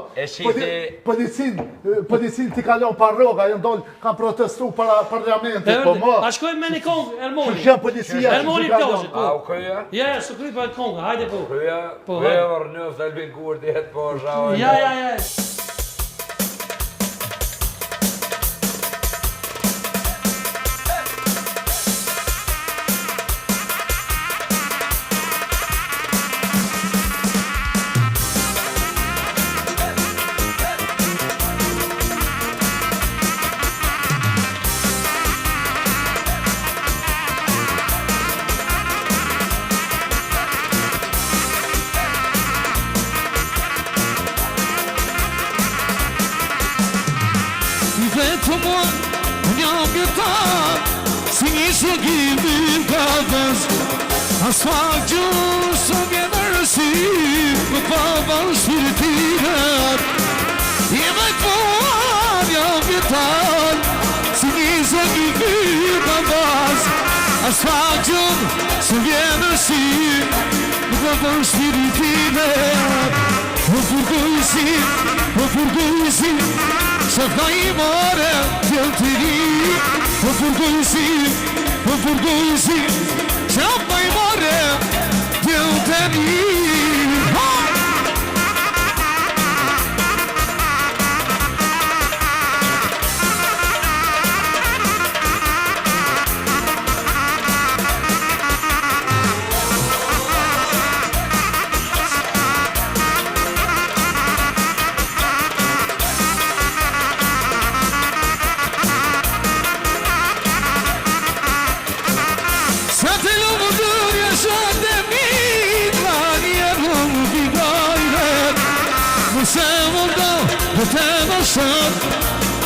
Policin t'i kalon pa rroga, janë dollë, kanë protestu para parlamentit, po më. A shkojmë me një kongë, Ermoni. Që janë policia Ermoni plazhit, po. A u këja? Ja, së kryt për kongë, hajde po. Këja, vërë nësë Albin Kurti jetë po shao. Ja. Vetë mua, një gëtar, si një shëgjimi ka vëz, asfalt gjurë së vjenë rësi, më pavan shpirtirat. Jeme mua, një gëtar, si një shëgjimi ka vëz, asfalt gjurë së vjenë rësi, më pavan shpirtirat. O furgojsi, shafna I mare t'jel të ri. O furgojsi, shafna I mare t'jel të ri.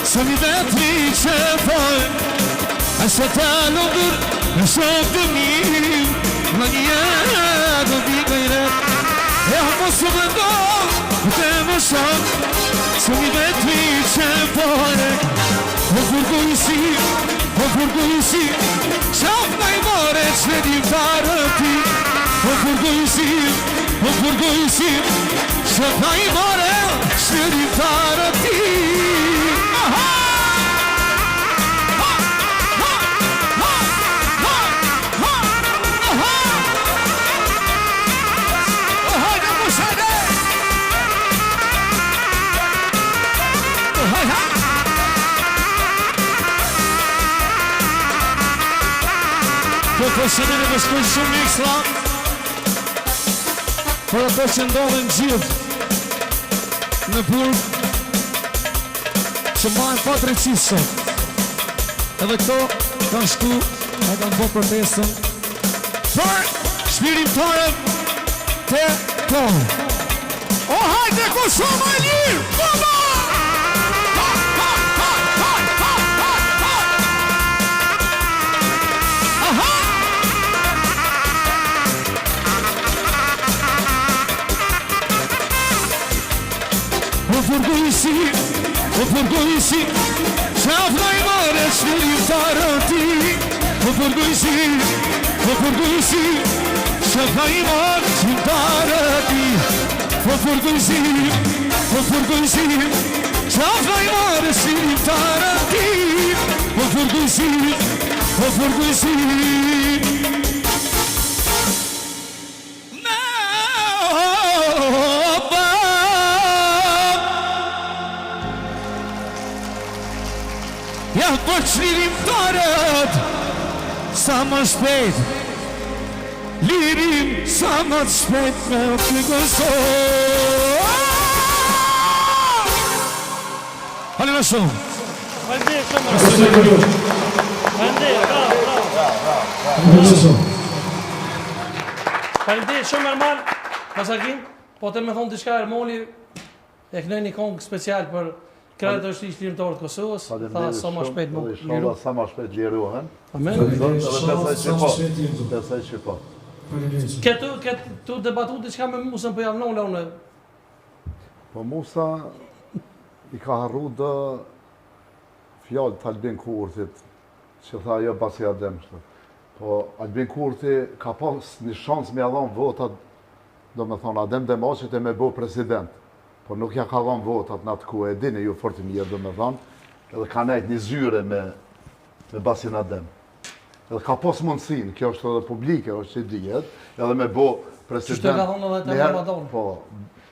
Se mi vetri që foj A se ta lëndur Në shok të mi Në një do t'i gajret E hëmë së më do Të më shok Se mi vetri që foj O furgojsi Shaf në I more që di farë ti O furgojsi Shaf në I more që di farë ti Po që në vëshkoj shumë një ekstra për ato që ndodhen gjithë në burg që majnë pa drejtësisë sot. Edhe këto kanë shku e kanë bo protestën për shpirimtarët të tonë. O hajde ku shumë e lirë! Baba! O furgojsi Shafna I mare shpirimtarët ti O furgojsi Shafna I mare shpirimtarët ti O furgojsi Shafna I mare shpirimtarët ti O furgojsi Ja për shpirimtarët Sa më shpejt Lirim sa më shpejt Me o të gësoj Hale në shumë Faleminderit shumë. Faleminderit shumë Erman. Pasakin, po të më thonë diçka Ermoni e kënoj një kongë special për krajtë të shtish lirimtarë të Kosovës. Tha sa më shpejt më liru. Sa më shpejt lirohen. Amen. Besoj që po. Këtu debatu diçka me Musën për javë unë. Po Musa I ka harru dë fjallë të Albin Kurtit, që tha jo basi ademshtë. Po Albin Kurti ka pas një shansë me adhon votat do me thonë, Adem Demaçit e me bo president, por nuk ja ka dhënë votat në atë ku e dini ju fort mirë, do me thonë, edhe ka nejtë një zyre me Basin Adem. Edhe ka pos mundësin, kjo është edhe publike, është që dijet, edhe me bo president... Qështë të ka thonë edhe të Ramadan? Po,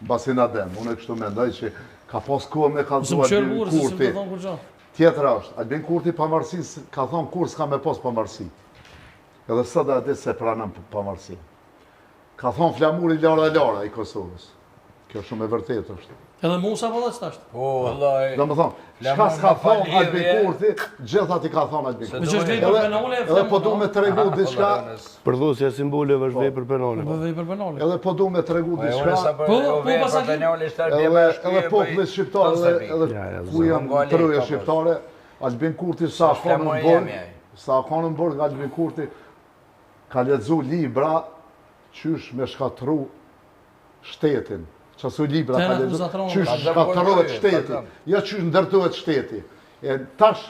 Basin Adem, unë e kështu mendoj që ka pos kohë me ka Mësë më qërë burë, se si më të thonë kur gjo. Tjetëra është, Albin Kurti pamarësi, ka thonë kur s'ka me pos pamarësi. Edhe së da ditë se pranëm pamarësi. Ka thonë flamuri Lara i Kosovës. Kjo shumë e vërtet është. Edhe Musa po dhe s'tasht. Po, vëllaj. Do më thonë, shka s'ka thonë Albin Kurti, gjithat i ka thonë Albin Kurti. Me që është vej për penale, Edhe po du me të regu diçka, Përdhusja simboleve është vej për penale. Vej për penale. edhe po du me të regu diçka, edhe popullit shqiptar, edhe ku janë tërëja shqiptare, Albin Kurti sa konë në borg, Albin Kurti ka ledzu libra qysh me shkatru shtetin. Qasu libra ka ledzu, qysh shkatruhet shtetin, ja qysh ndërtuhet shteti. E tash,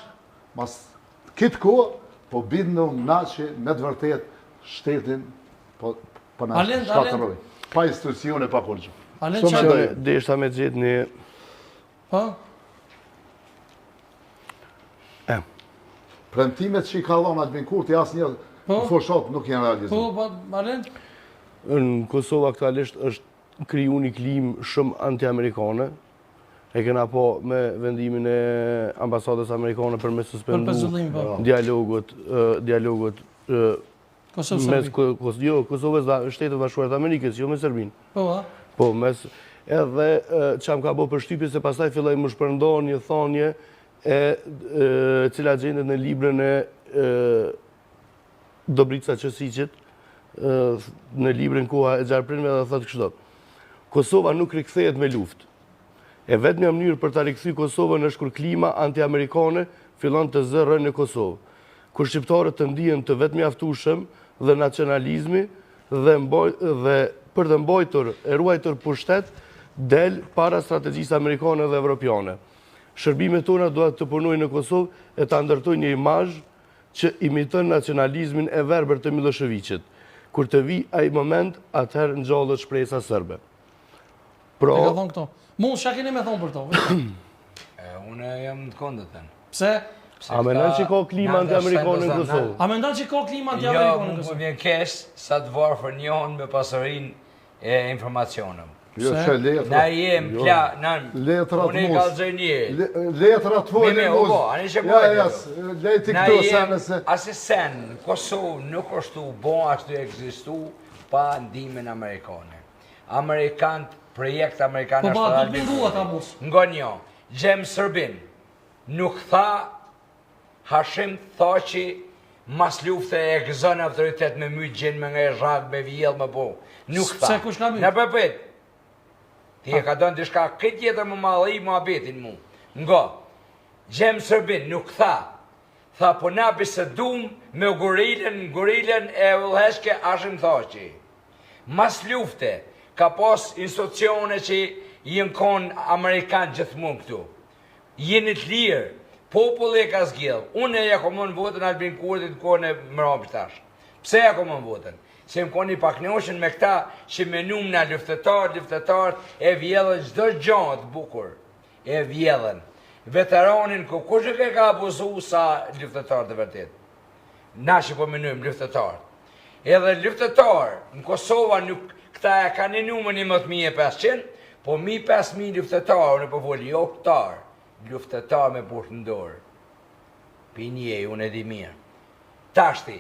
mas kitë kohë, po bidnu na që me të vërtet shtetin po na shkatruhet. Pa institucione, pa kur që. Dhe ishta me gjithë një... Pa? Premtimet që i ka dhonë Albin Kurti, asë një foshat nuk janë realizuar. Po, Alen? Në Kosovë aktualisht është kriju një klim shumë anti-amerikane. E kena po me vendimin e ambasadës amerikane për me suspendu dialogot mes Kosovës dhe Shtetet Bashkuara të Amerikës, jo me Serbinë. Po, mes edhe që ka bo për shtypje se pastaj filloj më shpërndon një thonje cila gjendet në librën e Dobrica Qosiqit, në librën Koha e Gjarprinve dhe thotë kështu. Kosova nuk rikthehet me luftë. E vetmja mënyrë për ta rikthy Kosovën është kur klima anti-amerikane fillon të zërrë në Kosovë. Kur shqiptarët të ndihen të vetmjaftueshëm dhe nacionalizmi dhe për të mbajtur e ruajtur pushtet del para strategjisë amerikane dhe evropiane. Shërbimet tona duhet të punojnë në Kosovë e të ndërtojnë një imazh që imiton nacionalizmin e verbër të Miloševićit. Kur të vi ai moment, atëherë ngjallet shpresa serbe. E ka thonë këto. Mund shka keni me thonë për to? Unë jam të kondëtën. Pse? A mendon që ka klima anti-amerikane në Kosovë? A mendon që ka klima anti-amerikane në Jo, Kosovë? më vjen kesh sa të varfër njën me pasërin e informacionëm. Jo, që Na jem pla, letrat unë e mos. kalëzoj një. Letrat vojnë mos. Ani që bojnë. Lejti Na këto jem, senese. asë sen, Kosovë nuk është bon ashtu ekzistu pa ndimin amerikane. Amerikant, projekt amerikan Po është ba, të do të bindua ta mos. Nga një, Gjem Sërbin, nuk tha, Hashim tha që mas lufte e gëzën autoritet me mytë gjenë me nga e zhag, me vjellë, me bo. Nuk tha. Pse kush ka mytë? Në përpet. Ti e ka dënë dishka këtë jetër më madhëri më abetin mu. Nga, Gjem Sërbin nuk tha. Tha, po na bisedum me gorilën e vëllheshke Hashim tha që. Mas lufte, ka pas institucione që jenë konë Amerikanë gjithmonë këtu. Jeni të lirë, populli e ka zgjellë. Unë e ja komon votën Albin Kurtit kone mërabë tash. Pse ja komon votën? Se më koni pak njoshën me këta që menum në luftetar, e vjellën çdo gjatë bukur. E vjellën. Veteranin, kush e ka abuzu sa luftetar të vërtet? Na që po menum luftetar. Edhe luftetar, në Kosova nuk këta e ka një numër 1.500, po 5.000 luftetar, unë po voli, jo këtar, luftetar me burtë në dorë. Pinje, unë e di mirë. Tashti,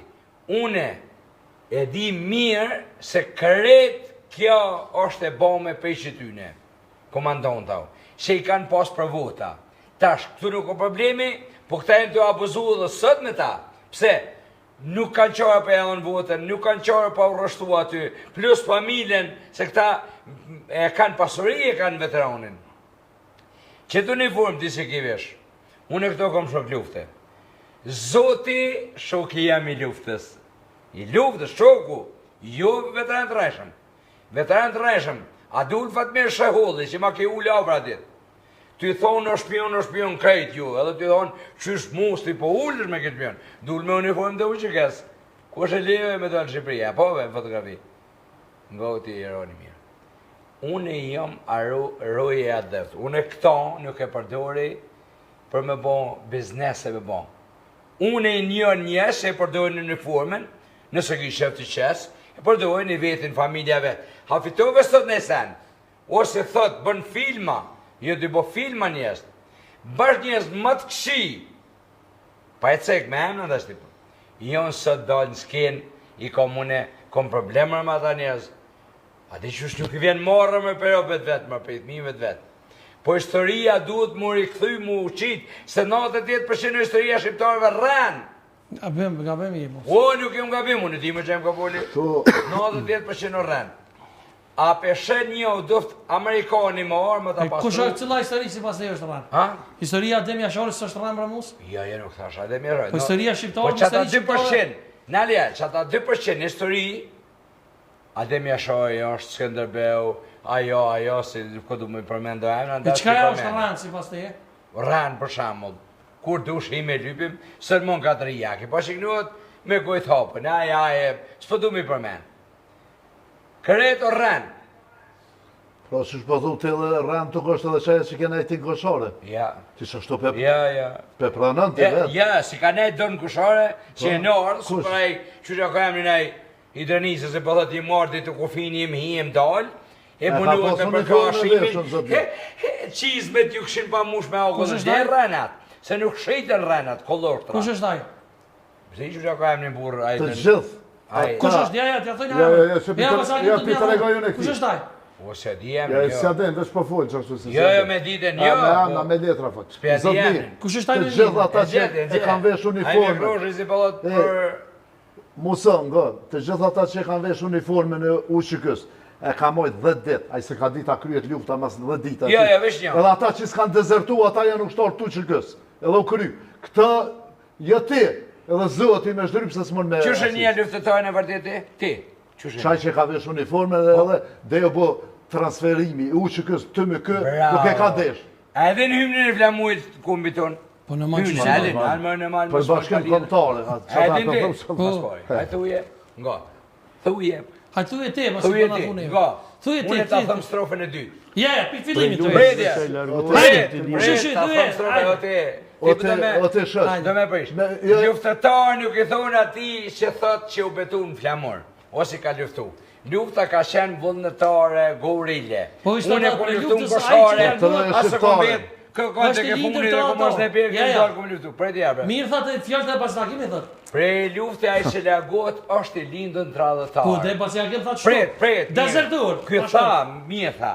unë e di mirë se kërret kjo është e bome për që tyne, komandon tau, që i kanë pas për vota. Tash, këtu nuk o problemi, po këta e në të abuzu dhe sët me ta. Pse? Nuk kanë qarë për edhe në votën, nuk kanë qarë për rështu aty, plus familjen, se këta e kanë pasuri, e kanë veteranin. Qëtë uniform ti se ki vesh, unë e këto kom shok lufte. Zoti shoki jam i luftës. I luftës, shoku, jo veteran të rejshëm. Veteran të rejshëm, Adul Fatmir Shehulli, që ma ke u lavra dit. Ty thonë në shpion krejt ju, edhe ty thonë qysh musti, po ullësh me këtë pion. Dull me uniform të uqë kes. Ku është e leve me të në Shqipëria, po ve fotografi. Nga u ti i eroni mirë. unë jam roje adet. Unë këto nuk e përdori për me bo biznes e me bo. Unë e njës e përdori në uniformen, nëse ki shëf të qes, e përdori në vetin familjave. Ha fitove sot në sen, ose thot bën filma, jo dy bo filma njës, bërë njës më të këshi, pa e cek me emnë dhe shtipë. Jonë sot dalë në skenë, i kom problemer me ata njës. A di qësh nuk i vjen marrë me perobet vetë, më pejtmimet vetë. Po historia duhet mu rikëthy mu uqit, se 98% në historia shqiptarëve rrenë. Gabim i mos. O, nuk jem gabim, unë di me që jem ka poli. 98% në rrenë. A peshen një u duft Amerikani më orë më të pasur. Kusha cëla histori si pas të është rrenë? Ha? Historia Ademja Shorës është rrenë për mus? Ja, nuk thash Ademja Shorës. Po historia shqiptarë, po që ata 2%, nalja, që ata 2% në histori, Ademja Shorë është Skënderbeu, ajo, si këtë du me përmendo emna, e qëka ja është rranë si pas të je? Rranë për shamull, kur dush i me lypim, sërmon 4 jaki, po shiknuat me gojtë hopën, s'po du me përmend. Kërret o rranë. Pro, që shpo thu të edhe rranë të kështë edhe qaje që kena i ti në koshore? Ja. Ti që shto pe Ja, pranën të vetë? ja, si ka nejtë do në koshore, që e nërë, së përaj, që që ka jam një nej, i dërnisës e pëllet i mardi të kufini im hiem dalë, e punuat me përkashimin, qizmet ju këshin pa mush me augullën, dhe rrenat, se nuk shejtën rrenat, kolortra. Kush është taj? Zdi që ka jem një burë, Të gjithë. Kush është, ja, t'ja thëjnë kush është taj? O, se dijem, Ja, jo. si aden, dhe shpo folë që ashtu si Jo, me ditën, jo. Me amna, me letra fot. Spja dijem. Kush është taj Të me gjithë një? ata që e kanë vesh Ajme uniforme. kroshë si pëllet për... Musën, të gjithë ata që e kanë vesh uniforme në ushqykës, e ka mojt 10 dit, a i se ka dita kryet lufta mas 10 dita. Jo, vesh një. Edhe ata që s'kanë dezertu, ata janë ushtarë tu qërkës, edhe u kry. Këta, ti, edhe zëti me shdrypë se s'mon me... Qështë një luftetarën e vërdeti? Ti? Qaj që ka vesh uniforme edhe dhe jo bo transferimi, ushqykës të me kë, nuk e ka desh. A edhe në hymnë në flamujt kumbi tonë? Po në manë Hymnë, që edhe në almër në malë Për më bashkim kontare. A edhe në ti? A thuje? Nga. Thuje. A thuje ti, mësë Thuje përna ti. punë. Nga. Thuje ti, Unë e ta thëmë strofën e dytë. Ja, pikë fillimit të e. Bredja. Shishi, Ta thuje, thëmë strofën e ty. O të shës. Do me prish. Luftetar nuk i thonë ati që thot që u betu në flamur. Ose ka luftu. Lufta ka shenë vullnetare, gorile. Unë e ku luftu në koshare, asë kom vetë, kënë të ke funit dhe kom është në pirë, kënë dalë kom luftu. Prej të jabë. Mirë thëtë fjallë të pastakimi thëtë. Prej lufte a i që legot është i lindën të radhëtarë. Po, dhe pasi akim thëtë shumë. Pret, Dezertur. Këtë tha, mje tha.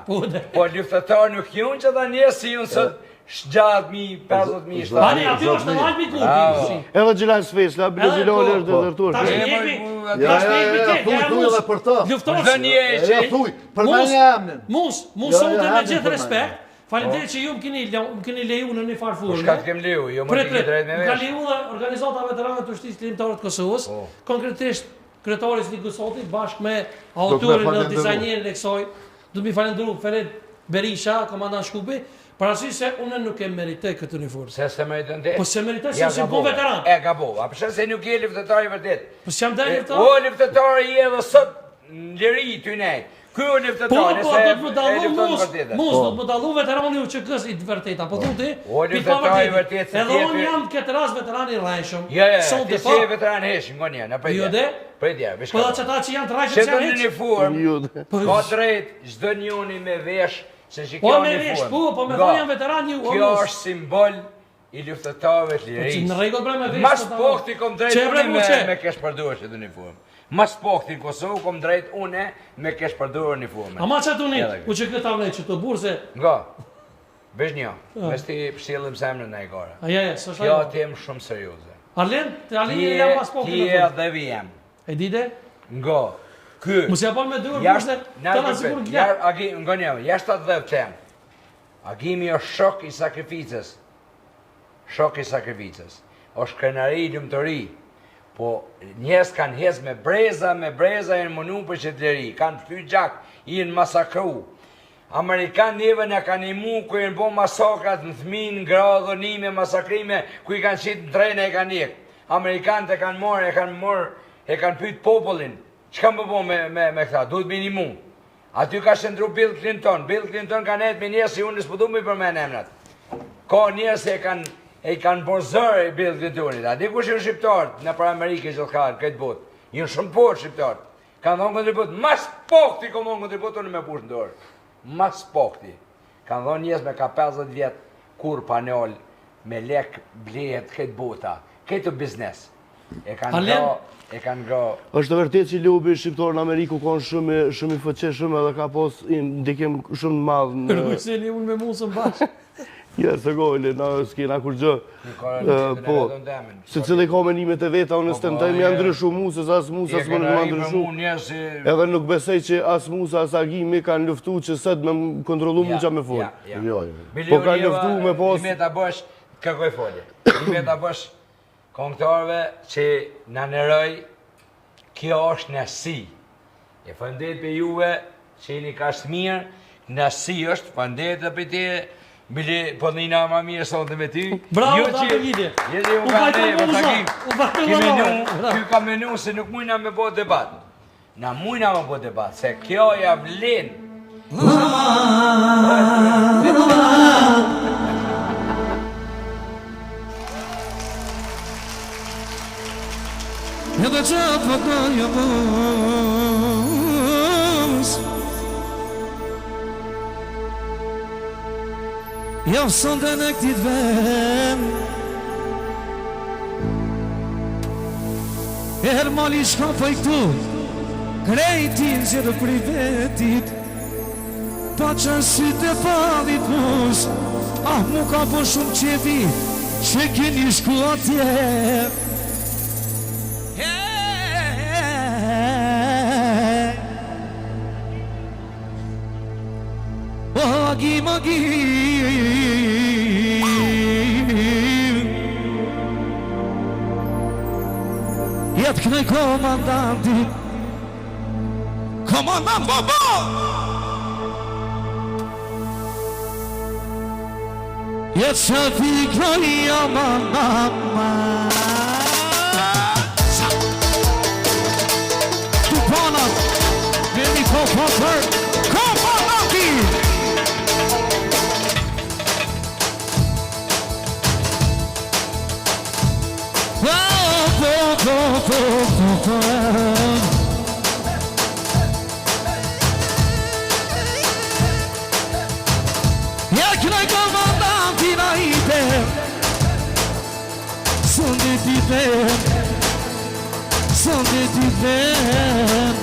Po luftetar nuk junë që da njësë si junë së 7.000, 50.000 shtatë. Ani, aty është në almi kuti. Edhe Gjilan Sfesla, Breziloli është dëzërtuar. Tash E, jemi, Ja, tash jemi ja, ke, ja thuj edhe për të. Luftosh. Dhe një e që... Thuj, për me një emnin. Mus Ja, sote me emnin gjithë për respekt. Faleminderit që ju më keni leju në një farë Shka të kem liu, jo më të Pret, këtë drejt me ka vesh. leju dhe organizata veteranët të shtisë klimtarët të Kosovës, konkretisht kryetaris Nikos Soti, bashkë me autorin dhe dizajnierin e kësaj, du të mi falendru Ferit Berisha, komandant Shkupi, parasysh se unë nuk e meritoj këtë uniformë. Se se meritën te? Po se meritoj se si bon veteran. E ka bo, a përshë se nuk je luftetar i vërtet. Po s'jam dalë O luftar. luftetar i edhe sot në liri ty nej. Ky o Po, luftetar, do të më dallu mus, vërtetë. do të më dallu veterani u QK-s i vërteta, po thonë ti. O, luftetari i vërtet se Edhe ti unë je- jam këtë rast veteran i rrejshëm. Ja, Sonte ti po. si e veteran hesh, ngonja, na prej. Jo, dhe? Prej dia, vesh. Po ato që janë të rrejshëm Që që të në janë hiç. uniformë, ka drejt çdo njoni me vesh, se që Po kjo me uniformë. vesh, po me Nga, thonë janë veteran ju. Kjo është simbol i luftetarëve të Po që lirisë. në rregull bre me vesh. Mas pohti kom drejt Që e bre unë mu me kesh përdorur këtë uniformë. Mas pohti në Kosovë kom drejt unë me kesh përdorur uniformën. Ama që tuni, Edhe ku që këtë avlej që të burse, Nga, vesh një, mes ti pështillim semnën në e gara. aja, së Kjo shaj. tem shumë serioze. Arlen, të Arlen e jam pas po Ti këtë. edhe vijem. E dide? Nga, ky. Mos ja pal me dur Jashtë, burse, të na sigur gjak. jashtë atë dhe tem. Agimi është shok i sakrificës. Shok i sakrificës. Është krenari i lumëtëri. Po njerëz kanë hez me breza e në mënu për që të leri. Kanë fly gjak, i në masakru. Amerikanë neve në kanë imu ku i në bo masakrat në thmin, gradhonime, masakrime, ku i kanë qitë në trejnë e kanë jek. Amerikanët e kanë morë, e kanë pytë popullin. Që kanë më bo me këta? Duhet me një mu. Aty ka shëndru Bill Clinton. Bill Clinton ka nejtë me njerës si unë s'po du mi përmen emrat. Ka njerës e kanë borzër e Bill Clintonit. A di kush janë shqiptarët në për Amerikë gjithë këtë botë. Jënë shumë poshtë shqiptarët. Kanë thonë kontribut, mas pokti komonë kontribut unë me pushtë në dorë. Mas pokti. Kanë thonë njerës me ka 50 vjetë kur panol me lek blehet këtë bota. Këtë biznes. E kanë go. Është vërtet që lupi shqiptar në Amerikë kanë shumë i fuqishëm edhe ka pas ndikim shumë të madh në Rrugëseli unë me musën bashkë. Ja, së gojle, na s'kena kur gjë. Po, se cili ka menimet e veta, unë s'të në me ndryshu musës, as musës më në ndryshu. Edhe nuk besej që as musë, as agimi kanë luftu që sëtë me kontrolu mu qa me folë. Po kanë luftu me pas... Ime ta bësh, këkoj folje. Ime ta bësh konktarve që në nëroj, kjo është nësi. E fëndet për juve që jeni kashtë mirë, nësi është, fëndet dhe për te, bile po në ina ma mirë sonë të me ty. Bravo, da për gjide. Jedi u ka ne, më takim. Ky ka menu se nuk mujna me po debat. Na mujna me po debat, se kjo ja vlen. Edhe që përdoja mos Javë sonde në këtit ven E her mali shka për i këtu Krejtin që dhe për i vetit Pa që sytë e palit mos Ah, mu ka po shumë qefi Që keni shku atje Magi Jetë kënej komandantin Komandant baba Jetë që fikoj mama Tu panat Veni po për Komandantin Ja kënoj komandantin a ite Sonde ti ven Sonde ti ven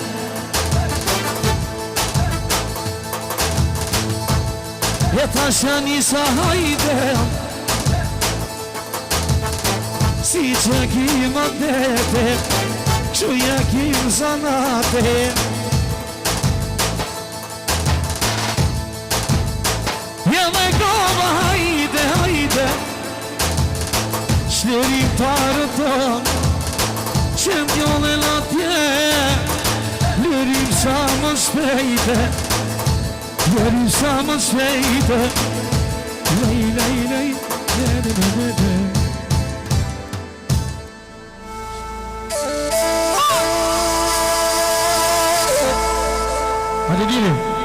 E tasha njësa hajde Si që kim atete, që ja kim zanate Jeme goma hajde, hajde Shlerim parë ton Që mjone atje Lërim sa më shpejte Lërim sa më shpejte Lej, lej, lej, lej, lej, lej Hadi gelin.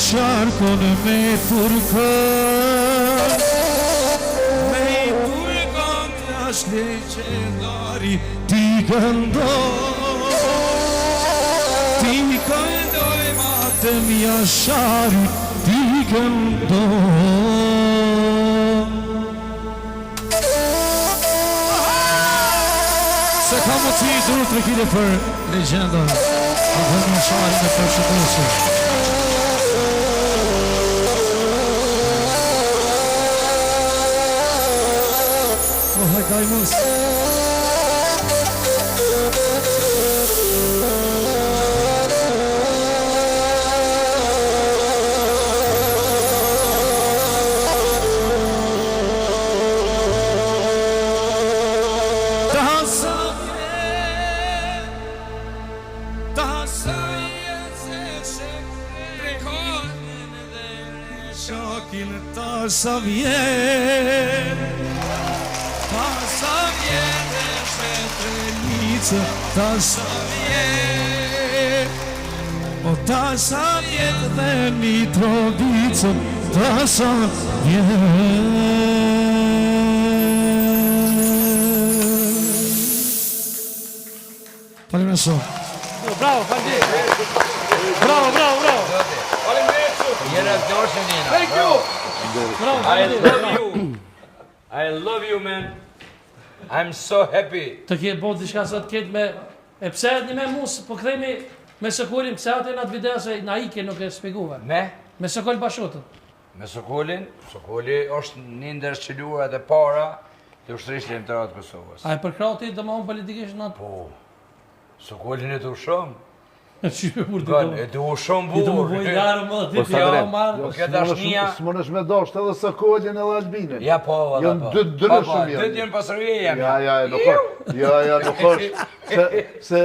Sharkon me furkan Me i furkan t'ash leqendari Ti këndoj Ti këndoj matëm jashari Ti këndoj Se ka më të duhet të kile për legendën Adhën në shari në përshëndetje. Oh, hajtaj mos. Sa vjen e Srebrenica, ta sa vjen, o ta sa vjen dhe Mitrovica, ta sa vjen. Faleminderit shumë. Bravo, faleminderit. Bravo. Thank you. I love you, man. I'm so happy. Të kjetë bërë diçka sa të ketë me... E pse një me musë, po këthejmi me Sokolin, pse atë e në atë video se na ike nuk e spjeguve. Me Sokol Bashotën. Me Sokolin, Sokoli është një ndër qëlluar dhe para të ushtrisë lejmëtarë të Kosovës. A e përkrau ti dhe ma unë politikisht në atë? Po, Sokolin e du shumë. Qype për të do? E du shumë burë. I të më bojë jarë më, ti të ja marë. Po këtë dashnia... Së më nëshme dashtë edhe Sokolin edhe Albinin. Ja, po, valla, po. Jënë dërë shumë janë. Dëtë jënë pasëruje jam. Nuk është. Se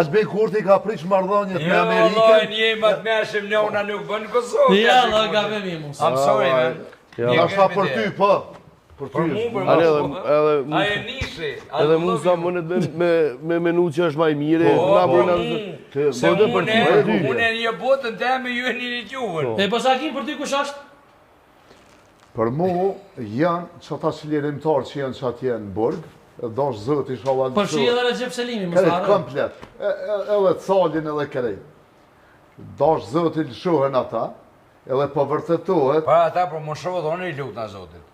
Albin Kurti ka prish mardhonjët me Amerikën. Jo, Allah, një më të meshim në una nuk bënë Kosovë. Ja, la, ka vemi mu. I'm sorry, man. Nashta për ty, po. Për mu, për mu. A e nishi. Edhe mu sa mënet me menu që është maj mire. Se unë e një botën të me ju e një gjuvën. E po sa kim për ty kush është? Për mu janë që ata qëllirimtarë që janë që atje në burg, do është zëti sholat në Për shi edhe Recep Selimi, më Kërejt, starë? komplet. Edhe Calin edhe kërejt. Do është zëti lëshuhen ata, edhe po vërtetohet. Para ata për më shohë dhe unë i lutë në zotit.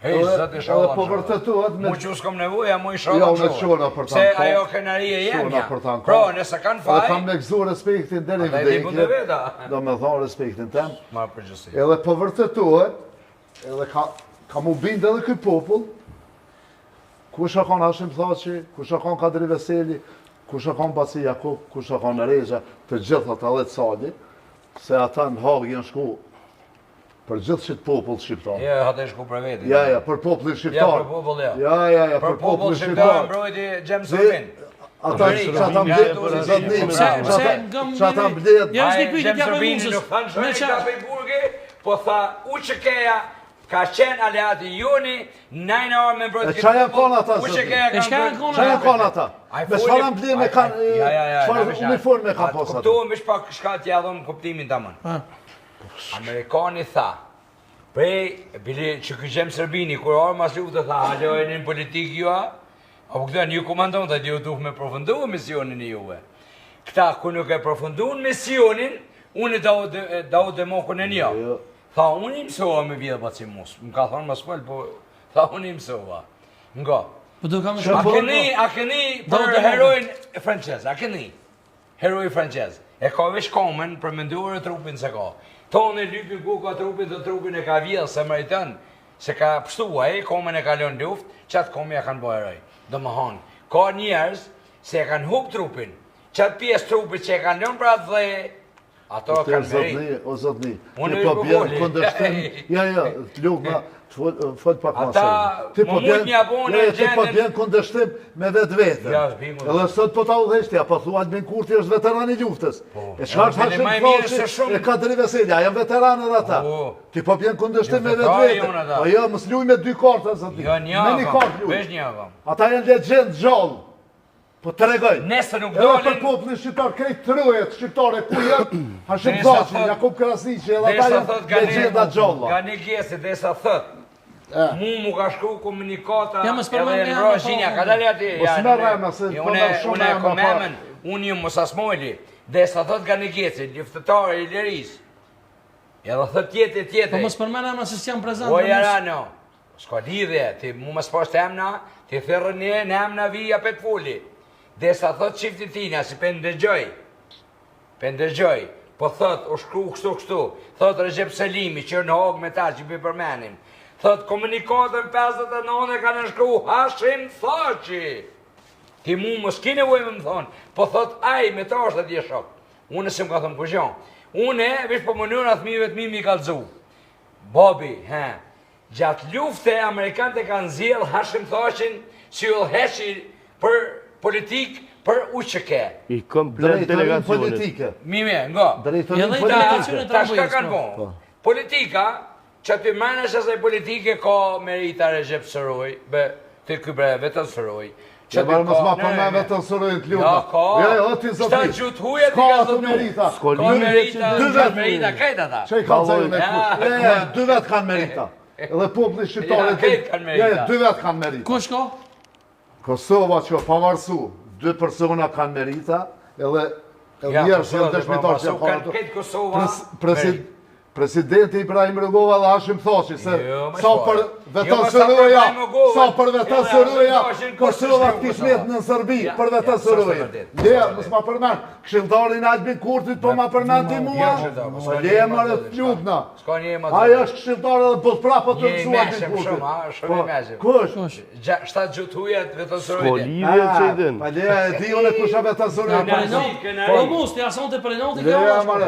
Hej, zëti shohë edhe po vërtetohet me... Mu që s'kom nevoja, mu i shohë Jo, në me qona për tanë. Se ajo kënarije jemja. Pro, nëse kanë faj... Edhe kam me gëzu respektin deri Ata e di bu të veta. Do me thonë respektin tem. Ma përgjësi. Edhe po vërtetohet, edhe ka mu bindë edhe këj popull, kush e kanë Hashim Thaçi, kush e kanë Kadri Veseli, kush e kanë Baci Jakub, kush e kanë Reza, të gjithat edhe të Sali, se ata në Hagë janë shku për gjithë qitë popull shqiptar. Ja, hata e shku për veti. Ja, për popullin shqiptar. Ja, për popull, ja. Ja, për popullin shqiptar. Mbrojti Gjem Sërvin. Ata që ata mbledh, Ja, është një pyjtë t'ja për musës. Nuk thanë shërë ka për i burgi, po tha Uqekeja ka qenë aleati joni, 9 orë me mbrojti këtë popull. Qa janë konë ata, E shka janë konë? Qa janë konë ata? Me shfar mbledh me kanë, shfar uniforme ka posat. Kuptohëm ish pak shka t'ja dhëmë kuptimin të mënë. Amerikani tha, bili që këqem Serbini, kur orë mas luft të tha, halojnë në politikë jua, apo këta një komandon të ju duh me profundu misionin e juve. Këta, ku nuk e profundu në misionin, unë e dau demokën e një. Tha, unë i mësova me vjedhë baci mus. Më ka thonë mas pëllë, po, tha, unë i mësova. Nga. A këni për herojnë francez, a këni. Heroj francez. E ka vesh komen për menduar e trupin se ka. Tonë e lypin ku ka trupin dhe trupin e ka vjedhë se mëritën. Se ka pështua komen e ka lënë luft, qatë komi e kanë bëheroj. Do më hanë, ka njerës se e kanë hup trupin. Qatë pjesë trupit që e kanë lënë pra dhe, ato kanë meri. O zotni, unë e bëgulli. Ja, të lukë ma, fëtë pak ma ata, më mund një abonë e gjendin. Ti po bjenë këndështim me vetë vetën. Edhe sot po ta u dheshtja, po thua Albin Kurti është veteran i luftës. E qarë të Hashim Thaçi e Kadri Veseli, ajo veteran edhe ata. Ti po bjenë këndështim me vetë vetën. Po jo, mësë luj me 2 kartë, zotni. Jo, një avëm, vesh një avëm. Ata janë legjend gjallë. Po të regoj. Nesë nuk dolin. Edhe për popullin shqiptar, krejt të rëjet shqiptare, ku jetë, Hashim Thaçi, Jakub Krasniqi, edhe ata janë legjenda gjalla. Ga një gjesi, dhe sa thët, mu ka shkru komunikata, edhe në rëshinja, ka dalë ati, unë e komemen, unë ju mësasmojli, dhe sa thët ga një gjesi, ljuftetare i liris, edhe thët tjetë. Po mos përmena ma se s'jam prezent. O jara no, s'ka lidhje, ti mu më s'pash të emna, ti thërë në emna vija për të fuli. Dhe sa thot qifti tina, si për ndërgjoj, po thot, u shkru kështu, thot Recep Selimi, që në hogë me ta që për përmenim, thot komunikatën 59 ka në shkru Hashim Thaçi. Ti mu më s'ki nevoj me më thonë, po thot aj me ta është atje shok. Unë se më ka thëmë këshon. Unë vish po mënyrën atë mive të mi kalzu. Bobi, gjatë lufte, Amerikanët e kanë zjelë Hashim Thaçin si u heqi për politikë, për uqëke. I komplet delegacionit. Politike. Mime, nga. Drejtorin politike. Ta shka kanë bon. Politika, që aty mërnësh asaj politike ka merita Recep Sëroj, të kybre vetën Sëroj. Që barë mësë ma përme vetën Sëroj të lupa. Ja, ka. Shta gjutë hujet i ka zënu. Ka merita, kajta ta. Që i kanë zëju me kush? 2 vetë kanë merita. Edhe popli shqiptare. 2 vetë kanë merita. Kush ka? Kosova që pavarësu, 2 persona kanë merita, edhe njerës janë dëshmitar që janë kanë Presidenti Ibrahim Rugova dhe Hashim Thaçi, se sa për vetën Sëroja, Kosova kismet në Sërbi, për vetën Sëroja. Leja, mësë ma përmen, këshilltarin Albin Kurtit, po ma përmen ti mua, leja më rëtë ljubna. Aja është këshilltar edhe po të prapë të mësu Albin Kurtit. Shumë i mezim. Kush? 7 gjutë hujet vetën Sko Sërojt. lidhje që i din. Pa leja e di unë kusha vetën Sëroja. Po mos, ti asonte për noti kjo.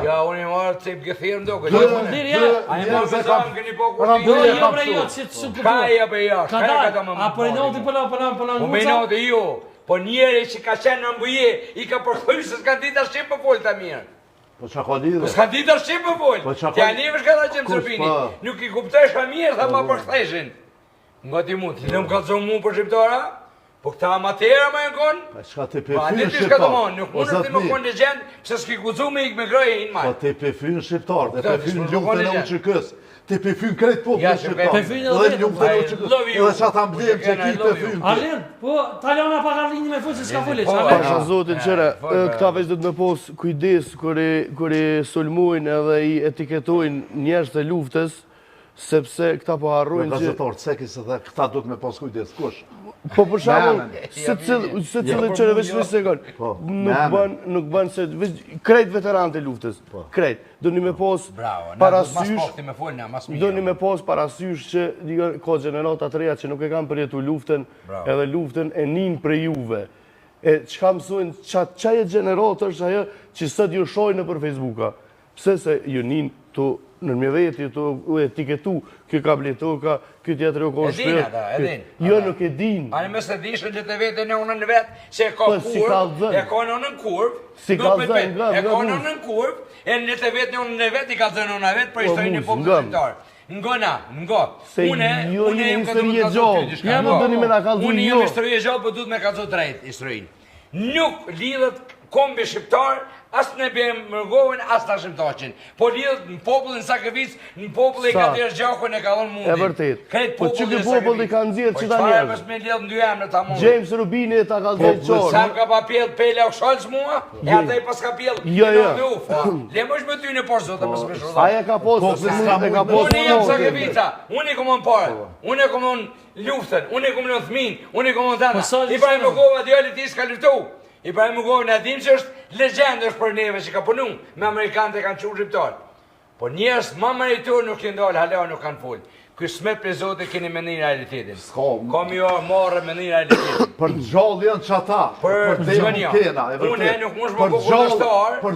Ja, unë i marë të i gëthirë mdo A i mërë bezam këni po Jo, jo bre jo, që të shumë Ka e për ja, ka e ka më A për noti për në Po me noti jo, po njeri që ka qenë në mbuje, i ka përthuj se s'kan dita Shqip për folë të mirë. Po që ka lidhe? Po s'kan dita Shqip për folë. Tja njëve shka ta qemë Sërbini. Nuk i kuptesh ka mirë, tha ma përtheshin. Nga ti mu, ti në më kalëzë mu për Shqiptara? Po këta amatera më e në konë? Shka ti pe Pa fynë ti shka të shqiptar. monë, nuk mundë ti më konë legend, pëse s'ki kuzu me ik me grëje hinë Po majë. ti pe fynë shqiptar, dhe pe fynë s'po luftën e legend. UÇK-s. Ti pe fynë krejt popullin shqiptar. Pe fynë edhe Dhe luftën e UÇK-s. love you. Edhe që ata mbledhëm që ki pe fynë. Arlen, po Taljana pak arlini me full se s'ka fulli. Pasha zotin qëra, këta veç dhe të me pos kujdes kër i sulmujnë edhe i etiketojnë njerës të luftës, sepse këta po harrojnë që... Gazetarë, ceki se dhe këta duhet me pas kujdes, kush? Po për shembull, se cilë qëre veç një sekund, nuk bën se krejt veteranët e luftës, krejt, do një me pos parasysh që ka gjenerata të reja që nuk e kam përjetu luftën, edhe luftën e nin për juve. E qka mësojnë, qaj e gjenerat është ajo që sët ju shojnë për Facebooka, pse se ju nin të në veti të etiketu, kjo ka bletoka, kjo tjetër u konë shpërë. Edin. Jo, nuk e din. Ani me se dishën që të vetë në unën në vetë, se e ka kurv, e ka në unën kurv, e ka në unën kurv, e në të vetë në unën në vetë, i ka të në unën në vetë, për ishtojnë një popë të shqiptarë. Nga. Se jo një histori e gjallë, ja më dëni me nga kalzu Unë jo. një histori e gjallë, për du të me kalzu drejt historinë. Nuk lidhët kombi shqiptar, asë në bëjmë Mërgovën, asë në Hashim Thaçin. Po lidhët në popullin Sakëvic, në popullin e Kadir Gjakun e ka dhënë mundin. E vërtet. Po që kë popullin ka nëzirë që ta njerëz. Po qëfar njerëz? me lidhë në dy emre ta mundin. James Rubini ta ka dhejtë qorë. Sa ka pa pjellë Pele Okshalës mua, e ata i pas ka pjellë. Jo. Le më shme ty në porë, zote më shme shurda. Aja ka posë, ka posë. Unë jam Sakëvica, unë i komon parë, unë i komon luftën, unë i komon thmin, unë i komon tana. Ibrahim Rugova djalli ti s'ka luftu. Ibrahim Rugova në adim që është legendë është për neve që ka punu me Amerikanët e kanë qurë shqiptarë. Po njerës ma meritor nuk kënë dalë, hala nuk kanë full. Ky smet për zote keni me një realitetin. Kam jo marrë me një realitetin. Për gjallë janë që ata, për demu kena, e vërtet. Unë nuk mush më kukundështar, për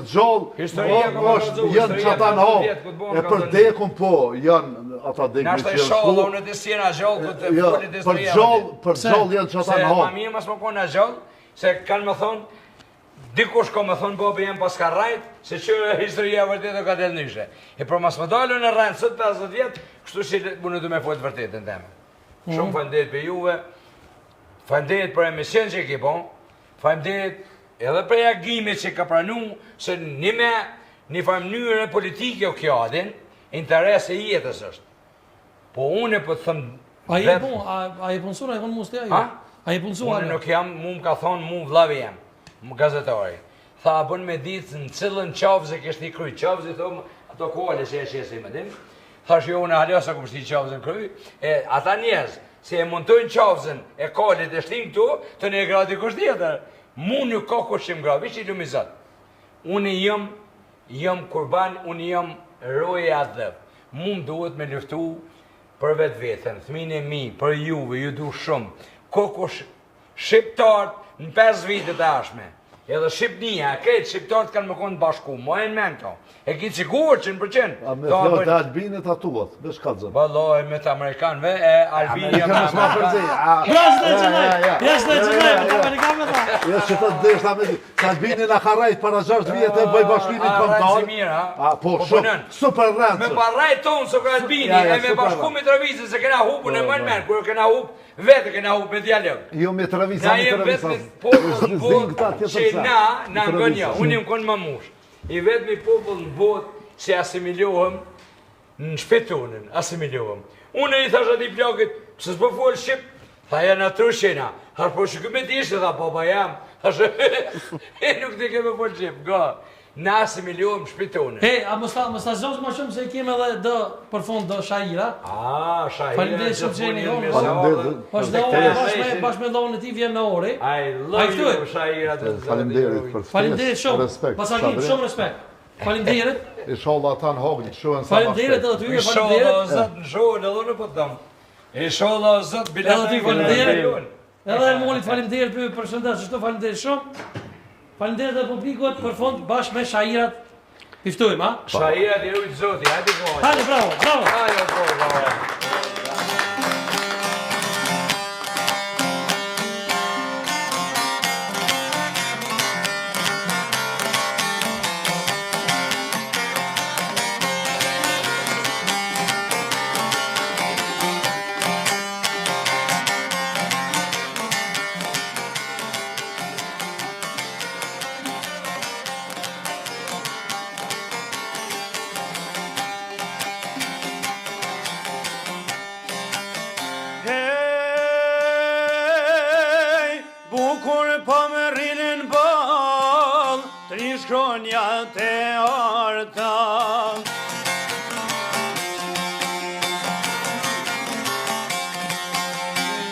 gjallë, janë që ata në hapë, e për dekun po, janë ata dekun që Nashta i janë shallë, unë të sjena gjallë, këtë fullit historia. Për gjallë janë që ata në Se ma hapë. mirë mas më konë në gjallë, se kanë më thonë, dikush ka më thonë bobi jem pas ka rajt, se që historia vërtetë ka del nyshe. E për mas më dalu në rajnë sot 50 vjetë, kështu që unë du me folë vërtetën teme. Shumë fëndet për juve, fëndet për emision që ki bon, fëndet edhe për reagimit që ka pranu, se një farë mënyrën politike o kjo adin, interes e jetës është. Po unë e për të thëmë... A i punësur, a i konë musti ajo? A i punësur? Unë nuk jam, mu më ka thonë, mu vlavi jam, mu gazetari. Tha, bën me ditë në cilën qafëzë kështë i kryjë. Qafëzë i thomë, ato kohale që e qesi me dim. Thash jo, unë halasa ku shti qafëzën kry. Ata njerëz, se e montojnë qafëzën e kalit e shtim këtu, të një gradi kështë tjetër. Mu nuk ka kështë që më gra, vish i lumizat. Unë jam kurban, unë jam roje atë dhëv. Mu më duhet me luftu për vetë vetën, thmine mi, për juve, ju du shumë. Kokosh shqiptarët në 5 vitet e ashme. Edhe Shqipnia, këtë shqiptarët kanë më konë bashku, ma e në men këto. E ki cikur 100%. A me fjallë të Albinit atuat, vesh ka të zëmë. Valoj, me të Amerikanëve, e Albinja me Amerikanë. Jasë dhe qënej, me të Amerikanëve ta. Jesë që të deshta me ti. Se Albini në ka rajt para 6 vjetë e bëj bashkimit kombëtar. Po, shumë, super rëndë. Me parajt tonë, së ka Albini, e me bashkumit rëvizën, se kena hupu në men, kërë kena hup, vete kena hup me dialog. Jo me të rëvizën, Na jem vetë me popull në botë që na ngënja, unë jem konë mamush. I vetëmi popull në botë që asimilohem në shpetunën, asimilohem. Unë i thash ati plakit, pëse s'po folë Shqip, tha janë atru shena. Thash po shku me t'ishtë, tha papa jam. Thash e nuk t'i keme folë Shqip, ga. Na asimilohem shpetunën. He, a mos ta zozë më shumë se i keme edhe dë për fund dë Shahira. Shahira. Falimderit shumë që jeni honë. Falimderit. Bashkë me ndonë në ti vjen në ori. I love you, Shahira. Falimderit për ftesë. Falimderit shumë. Pasakim, shumë respekt. Falimderit. Inshallah ata në hogë, shohen sa Falimderit edhe ty, falimderit. Inshallah o zët në shohen edhe në po të dëmë. Inshallah o zët bilet Edhe ty falimderit. Edhe e molit falimderit për përshëndet, qështu falimderit shumë. Falimderit dhe publikot për fund bashkë me Shahirat. Piftojmë, ha? Shahirat i rujtë zoti, hajde po. Hajde, bravo, bravo. Hajde po, bravo. Shkronja të arta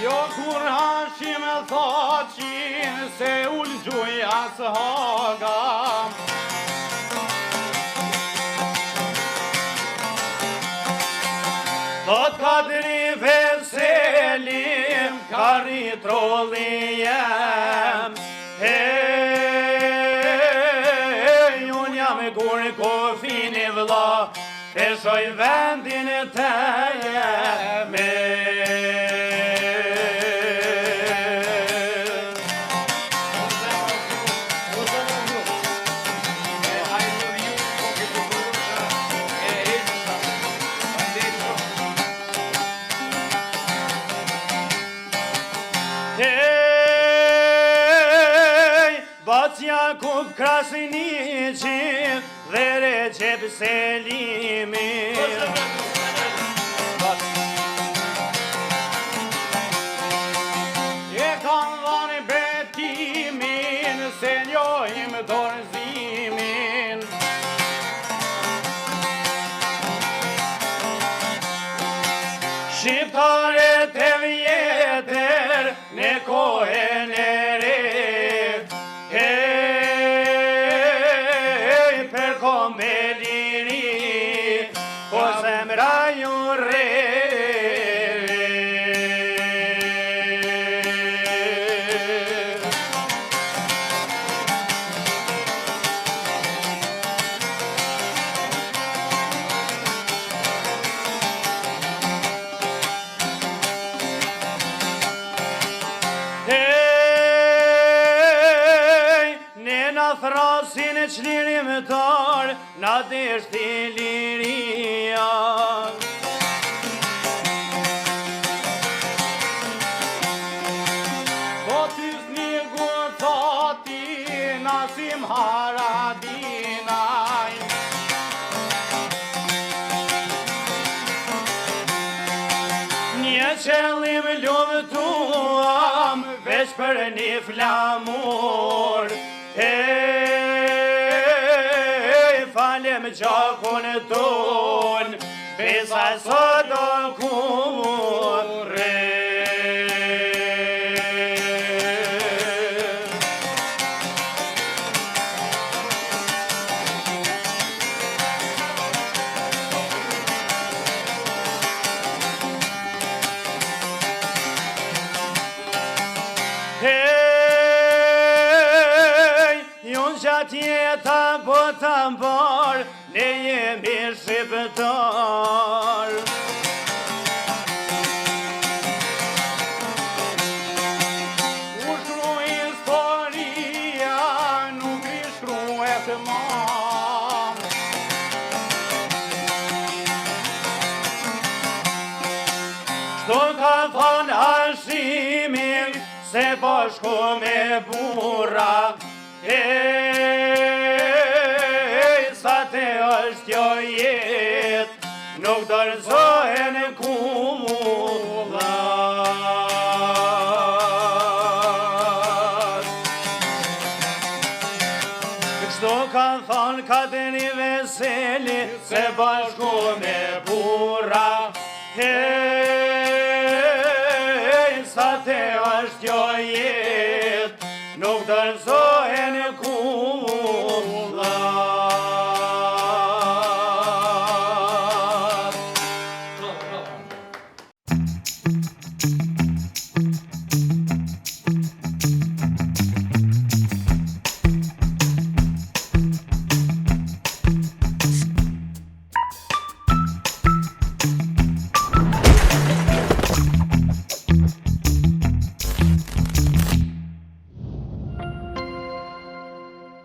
Jo kur Hashim e thaqin se ullë gjuja së haga Thot Kadri Veselim ka rritrolli jem Kur kofini vla, e shoj vendin e teme. Bac Jakub Krasniqi dhe Recep Selimi E kam dhani betimin se njojim dorëzimin Shqiptaret e vjetër në kohën e re Thrasin e qlirimtar, na deshti liria Po tys një gotati, nasim haradinaj Një qëllim luvtuam, veç për një flamur Falem gjakon ton, sa sot do kurre. Tjeta po të mbar, ne jemi shqiptar. U shkru historia, nuk i shkruhet më. Shto ka thonë Hashimin, se bashku me burra, sa te është kjo jet, nuk dorëzohen kumullat. Kështu kanë thonë Kateri Veseli, se bashku me burra, sa te është kjo jet, nuk dorëzohen kumullat.